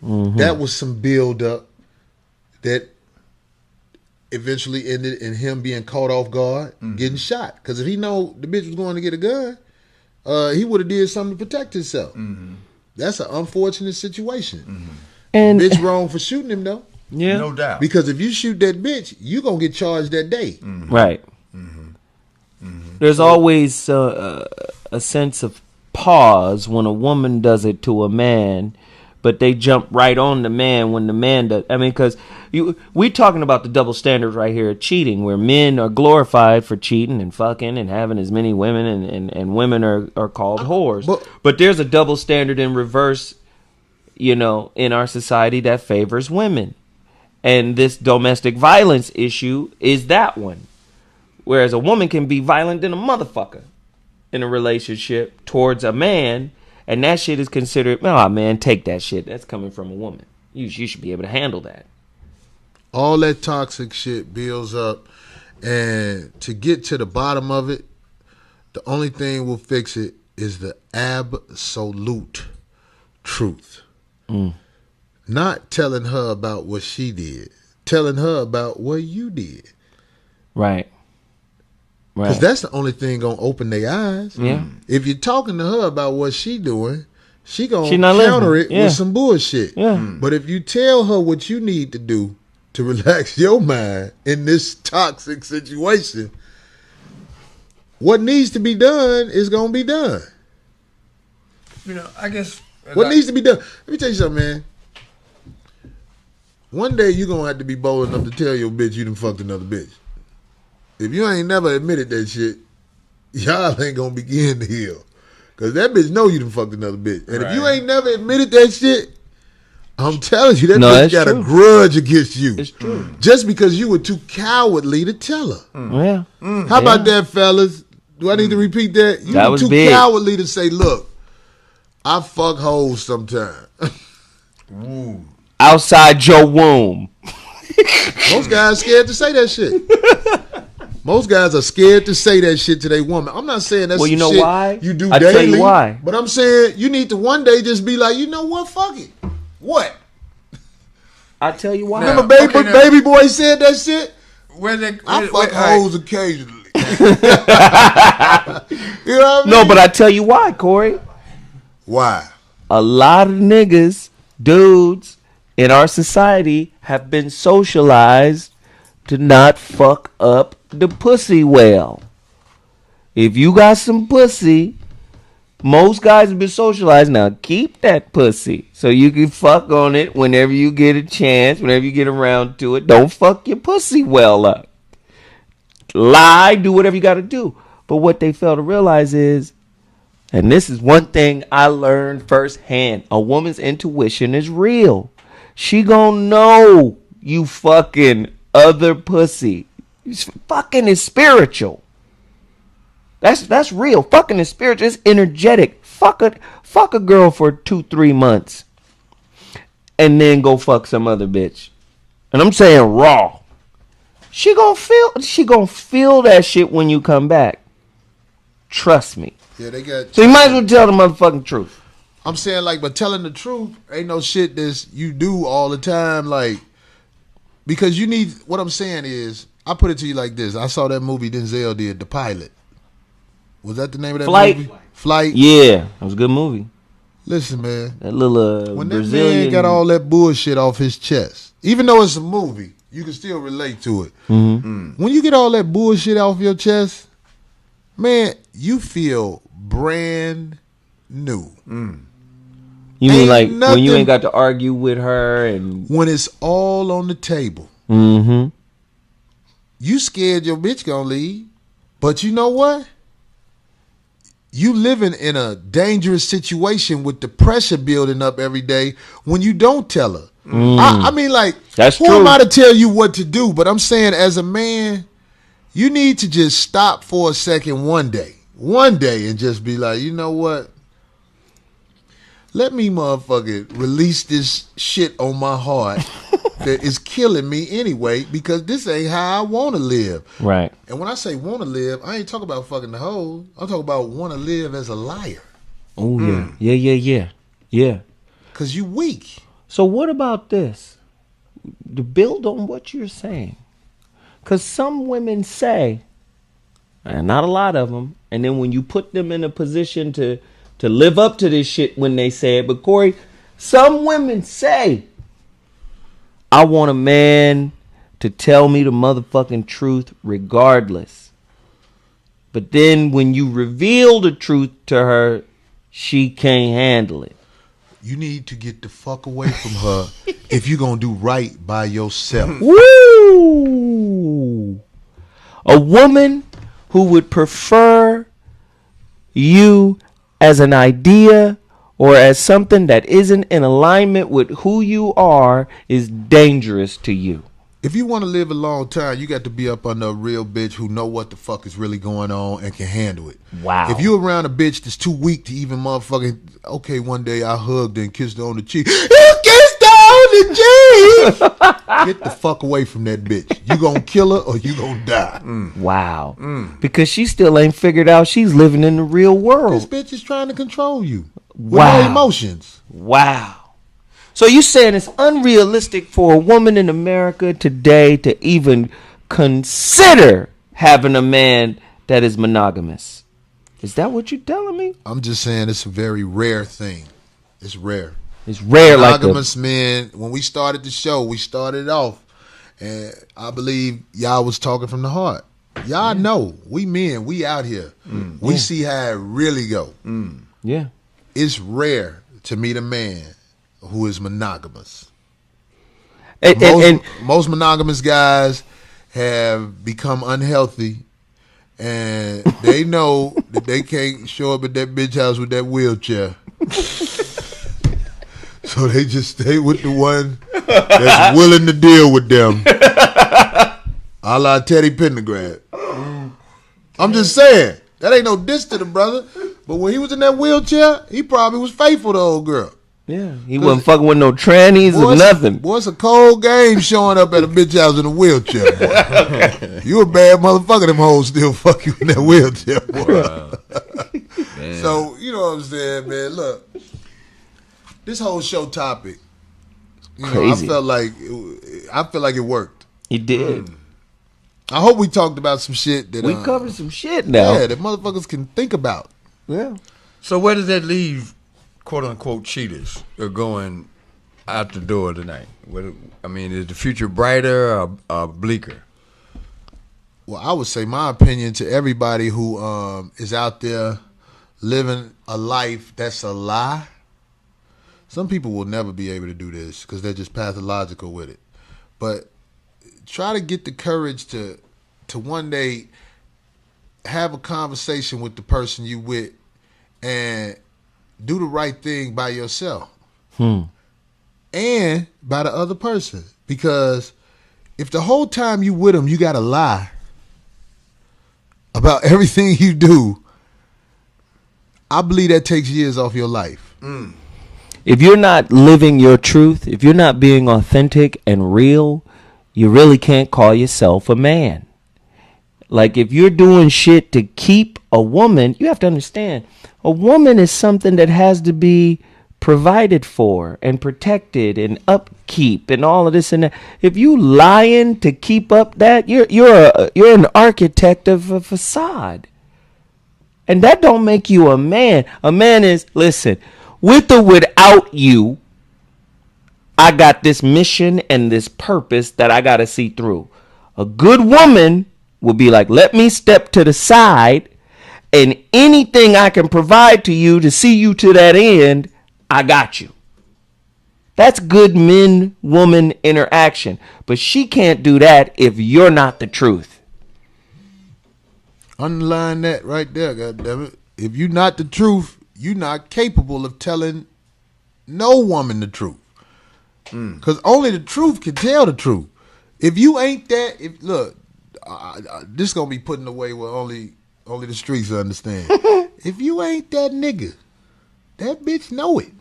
That was some build up that eventually ended in him being caught off guard, getting shot. Because if he know the bitch was going to get a gun, he would have did something to protect himself. That's an unfortunate situation. And Bitch wrong for shooting him though. yeah, No doubt. Because if you shoot that bitch, you gonna get charged that day. right. There's always a sense of pause when a woman does it to a man, but they jump right on the man when the man does. I mean, because we talking about the double standard right here of cheating, where men are glorified for cheating and fucking and having as many women, and women are called whores. But there's a double standard in reverse, in our society that favors women. And this domestic violence issue is that one. Whereas a woman can be violent than a motherfucker in a relationship towards a man, and that shit is considered, oh man, take that shit. That's coming from a woman. You should be able to handle that. All that toxic shit builds up, and to get to the bottom of it, the only thing will fix it is the absolute truth. Not telling her about what she did, telling her about what you did. Right. Because that's the only thing gonna open their eyes. Yeah. If you're talking to her about what she doing, she gonna She not counter listening. it with some bullshit. Yeah. But if you tell her what you need to do to relax your mind in this toxic situation, what needs to be done is gonna be done. I guess What needs to be done? Let me tell you something, man. One day you're gonna have to be bold enough to tell your bitch you done fucked another bitch. If you ain't never admitted that shit, y'all ain't gonna begin to heal. Cause that bitch know you done fucked another bitch. And if you ain't never admitted that shit, I'm telling you, that No, bitch that's got true. a grudge against you. It's true. Just because you were too cowardly to tell her. Yeah. How about that, fellas? Do I need to repeat that? You That were was too big. cowardly to say, look, I fuck hoes sometimes. Outside your womb. Most guys scared to say that shit. Most guys are scared to say that shit to their woman. I'm not saying that's Well, you some know shit why? you do I daily. tell you why. But I'm saying you need to one day just be like, you know what? Fuck it. What? I tell you why. Remember baby boy said that shit? I fuck hoes occasionally. You know what I mean? No, but I tell you why, Corey. Why? A lot of niggas, dudes in our society have been socialized to not fuck up the pussy well. If you got some pussy, most guys have been socialized. Now keep that pussy so you can fuck on it whenever you get a chance, whenever you get around to it. Don't fuck your pussy well up. Lie, do whatever you got to do. But what they fail to realize is, and this is one thing I learned firsthand, a woman's intuition is real. She gonna know you fucking other pussy. Fucking is spiritual. That's real. Fucking is spiritual. It's energetic. Fuck a girl for 2-3 months, and then go fuck some other bitch. And I'm saying raw. She gonna feel that shit when you come back. Trust me. Yeah, they got. So you might as well tell the motherfucking truth. I'm saying, like, but telling the truth ain't no shit that you do all the time, like, because you need. What I'm saying is, I put it to you like this. I saw that movie Denzel did, The Pilot. Was that the name of that Flight. movie? Flight. Yeah, it was a good movie. Listen, man. That little When that Brazilian man got all that bullshit off his chest, even though it's a movie, you can still relate to it. Mm-hmm. When you get all that bullshit off your chest, man, you feel brand new. You mean Ain't like when you nothing- ain't got to argue with her and When it's all on the table, mm-hmm. you scared your bitch gonna leave, but you know what? You living in a dangerous situation with the pressure building up every day when you don't tell her. I mean, like, That's who true. am I to tell you what to do? But I'm saying, as a man, you need to just stop for a second one day, and just be like, you know what? Let me motherfucker release this shit on my heart that is killing me anyway, because this ain't how I want to live. Right. And when I say want to live, I ain't talking about fucking the hoes. I'm talking about want to live as a liar. Oh yeah. Because you weak. So what about this? To build on what you're saying, because some women say, and not a lot of them, and then when you put them in a position to live up to this shit when they say it, but Corey, some women say, I want a man to tell me the motherfucking truth regardless. But then when you reveal the truth to her, she can't handle it. You need to get the fuck away from her if you're going to do right by yourself. Woo! A woman who would prefer you as an idea or as something that isn't in alignment with who you are is dangerous to you. If you want to live a long time, you got to be up under a real bitch who know what the fuck is really going on and can handle it. Wow. If you around a bitch that's too weak to even motherfucking, okay, one day I hugged her and kissed her on the cheek. You kissed her on the cheek! Get the fuck away from that bitch. You gonna kill her or you gonna die. Wow. Because she still ain't figured out she's living in the real This world. bitch is trying to control you. With Wow. no emotions. Wow. So you saying it's unrealistic for a woman in America today to even consider having a man that is monogamous? Is that what you're telling me? I'm just saying it's a very rare thing. It's rare. It's rare, like Monogamous men, when we started the show, we started off, and I believe y'all was talking from the heart. Y'all know, we men, we out here. We see how it really go. yeah. It's rare to meet a man who is monogamous. And Most monogamous guys have become unhealthy, and they know that they can't show up at that bitch house with that wheelchair. So they just stay with the one that's willing to deal with them. A la Teddy Pendergrass. I'm just saying. That ain't no diss to the brother. But when he was in that wheelchair, he probably was faithful to old girl. Yeah, he wasn't fucking with no trannies or nothing. Boy, it's a cold game showing up at a bitch house in a wheelchair, boy. You a bad motherfucker, them hoes still fuck you in that wheelchair, boy. So, you know what I'm saying, man? Look, this whole show topic, Crazy. I feel like it worked. He did. I hope we talked about some shit that We covered some shit now. Yeah, that motherfuckers can think about. Yeah. So where does that leave, quote unquote, cheaters are going out the door tonight? Is the future brighter or bleaker? Well, I would say my opinion to everybody who is out there living a life that's a lie. Some people will never be able to do this because they're just pathological with it. But try to get the courage to one day have a conversation with the person you with and do the right thing by yourself and by the other person. Because if the whole time you with them you got to lie about everything you do, I believe that takes years off your life. If you're not living your truth, if you're not being authentic and real, you really can't call yourself a man. Like, if you're doing shit to keep a woman, you have to understand, a woman is something that has to be provided for and protected and upkeep and all of this and that. If you lying to keep up that, you're an architect of a facade. And that don't make you a man. A man is, listen, with or without you, I got this mission and this purpose that I got to see through. A good woman will be like, let me step to the side, and anything I can provide to you to see you to that end, I got you. That's good men-woman interaction. But she can't do that if you're not the truth. Underline that right there, goddammit. If you're not the truth, you're not capable of telling no woman the truth. Because only the truth can tell the truth. If you ain't that, this gonna be putting away where only the streets understand. If you ain't that nigga, that bitch know it.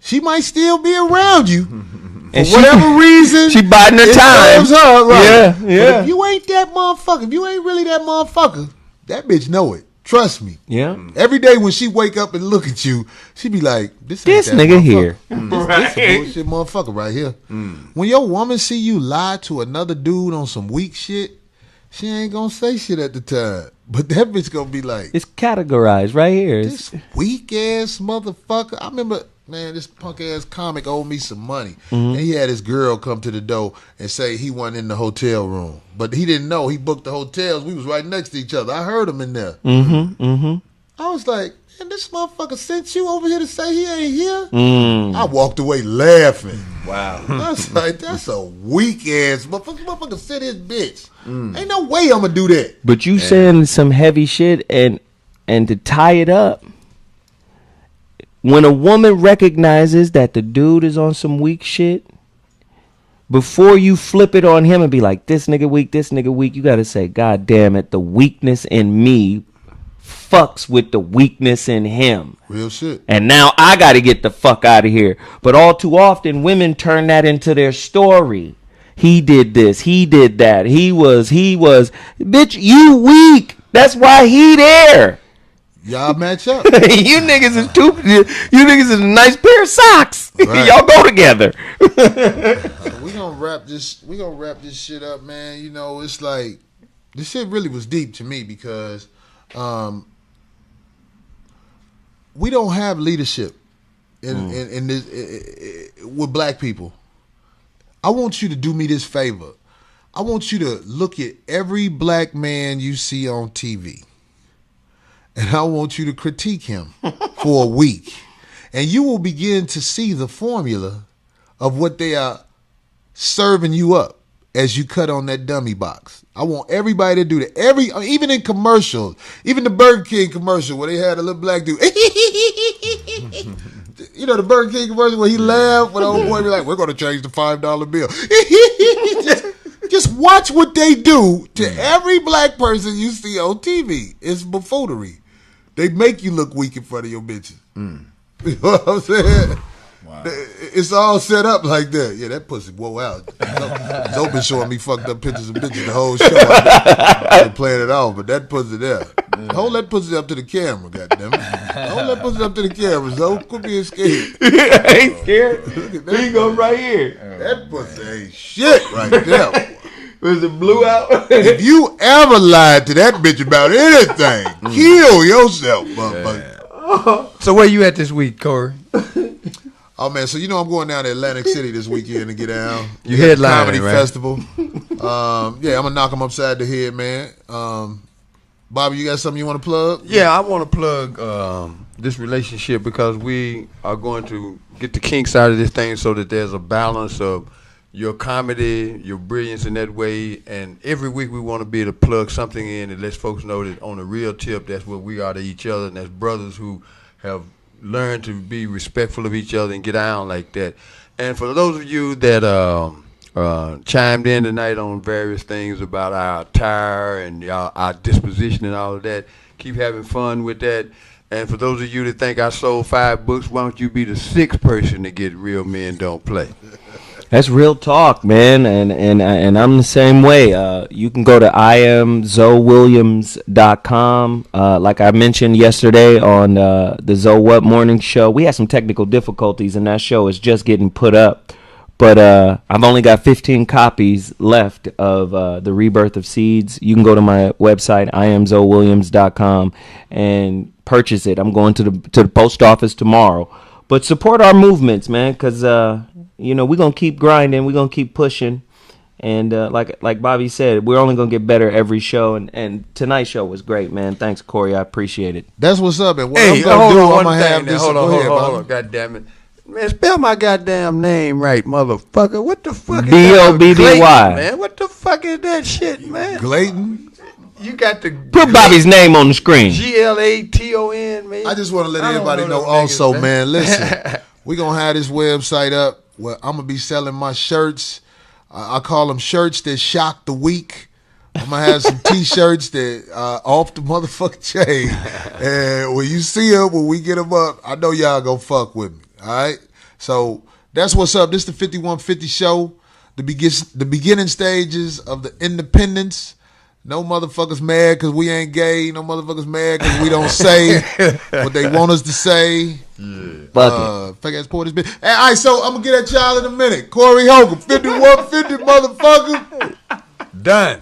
She might still be around you for whatever reason. She biding her time. Her, right? Yeah. But if you ain't that motherfucker, if you ain't really that motherfucker, that bitch know it. Trust me. Yeah. Every day when she wake up and look at you, she be like, this nigga here. This a bullshit motherfucker right here. When your woman see you lie to another dude on some weak shit, she ain't gonna say shit at the time. But that bitch gonna be like, It's categorized right here. this weak ass motherfucker. I remember, man, this punk ass comic owed me some money. And he had his girl come to the door and say he wasn't in the hotel room. But he didn't know. He booked the hotels. We was right next to each other. I heard him in there. I was like, man, this motherfucker sent you over here to say he ain't here? I walked away laughing. Wow. I was like, that's a weak ass motherfucker sent his bitch. Ain't no way I'm gonna do that. But you saying some heavy shit and to tie it up, when a woman recognizes that the dude is on some weak shit, before you flip it on him and be like, this nigga weak, you gotta say, God damn it, the weakness in me fucks with the weakness in him. Real shit. And now I gotta get the fuck out of here. But all too often, women turn that into their story. He did this, he did that, he was, bitch, you weak. That's why he there. Y'all match up. You niggas is you niggas is a nice pair of socks. Right. Y'all go together. We gonna wrap this shit up, man. You know, it's like this shit really was deep to me because we don't have leadership in this with black people. I want you to do me this favor. I want you to look at every black man you see on TV. And I want you to critique him for a week. And you will begin to see the formula of what they are serving you up as you cut on that dummy box. I want everybody to do that. Even in commercials, even the Burger King commercial where they had a little black dude You know the Burger King commercial where he laughed when the old boy be like, "We're gonna change the $5 bill." just watch what they do to every black person you see on TV. It's buffoonery. They make you look weak in front of your bitches. You know what I'm saying? Wow. It's all set up like that. Yeah, that pussy whoa out. Zoe been showing me fucked up pictures of bitches the whole show. I've been playing it off, but that pussy there. Hold that pussy up to the camera, goddammit. Hold that pussy up to the camera, Zoe. Quit being scared. I ain't scared. Here you go right here. That pussy ain't shit right there. Was it blue out? If you ever lied to that bitch about anything, kill yourself, motherfucker. So where you at this week, Corey? Oh man, so you know I'm going down to Atlantic City this weekend to get down. You headlining, Comedy right? Festival. Yeah, I'm gonna knock them upside the head, man. Bobby, you got something you want to plug? Yeah, I want to plug this relationship because we are going to get the kinks out of this thing so that there's a balance of your comedy, your brilliance in that way, and every week we want to be able to plug something in that lets folks know that on a real tip, that's what we are to each other, and that's brothers who have learned to be respectful of each other and get down like that. And for those of you that chimed in tonight on various things about our attire and our disposition and all of that, keep having fun with that. And for those of you that think I sold 5 books, why don't you be the 6th person to get Real Men Don't Play? That's real talk, man, and I'm the same way. You can go to IamZoeWilliams.com. Like I mentioned yesterday on the Zoe What Morning Show, we had some technical difficulties, and that show is just getting put up. But I've only got 15 copies left of The Rebirth of Seeds. You can go to my website, IamZoeWilliams.com, and purchase it. I'm going to the post office tomorrow. But support our movements, man, because we're going to keep grinding. We're going to keep pushing. And like Bobby said, we're only going to get better every show. And tonight's show was great, man. Thanks, Corey. I appreciate it. That's what's up. And what Hey, I'm going to do, I'm one going to thing have now. this. Hold Go ahead, on, Bobby. God damn it. Man, spell my goddamn name right, motherfucker. What the fuck is B-O-B-B-Y. Glayton, man? What the fuck is that shit, man? Glayton. You got the Put Bobby's name on the screen. Glaton, man. I just want to let I don't everybody know them also, niggas, man, listen, we're going to have this website up where I'm going to be selling my shirts. I call them shirts that shock the weak. I'm going to have some T-shirts that off the motherfucking chain. And when you see them, when we get them up, I know y'all going to fuck with me. All right? So that's what's up. This is the 5150 show, the beginning stages of the independence. No motherfuckers mad because we ain't gay. No motherfuckers mad because we don't say what they want us to say. Yeah. Fake ass poor this bitch. Hey, all right, so I'm going to get at y'all in a minute. Corey Holcomb, 5150 motherfucker. Done.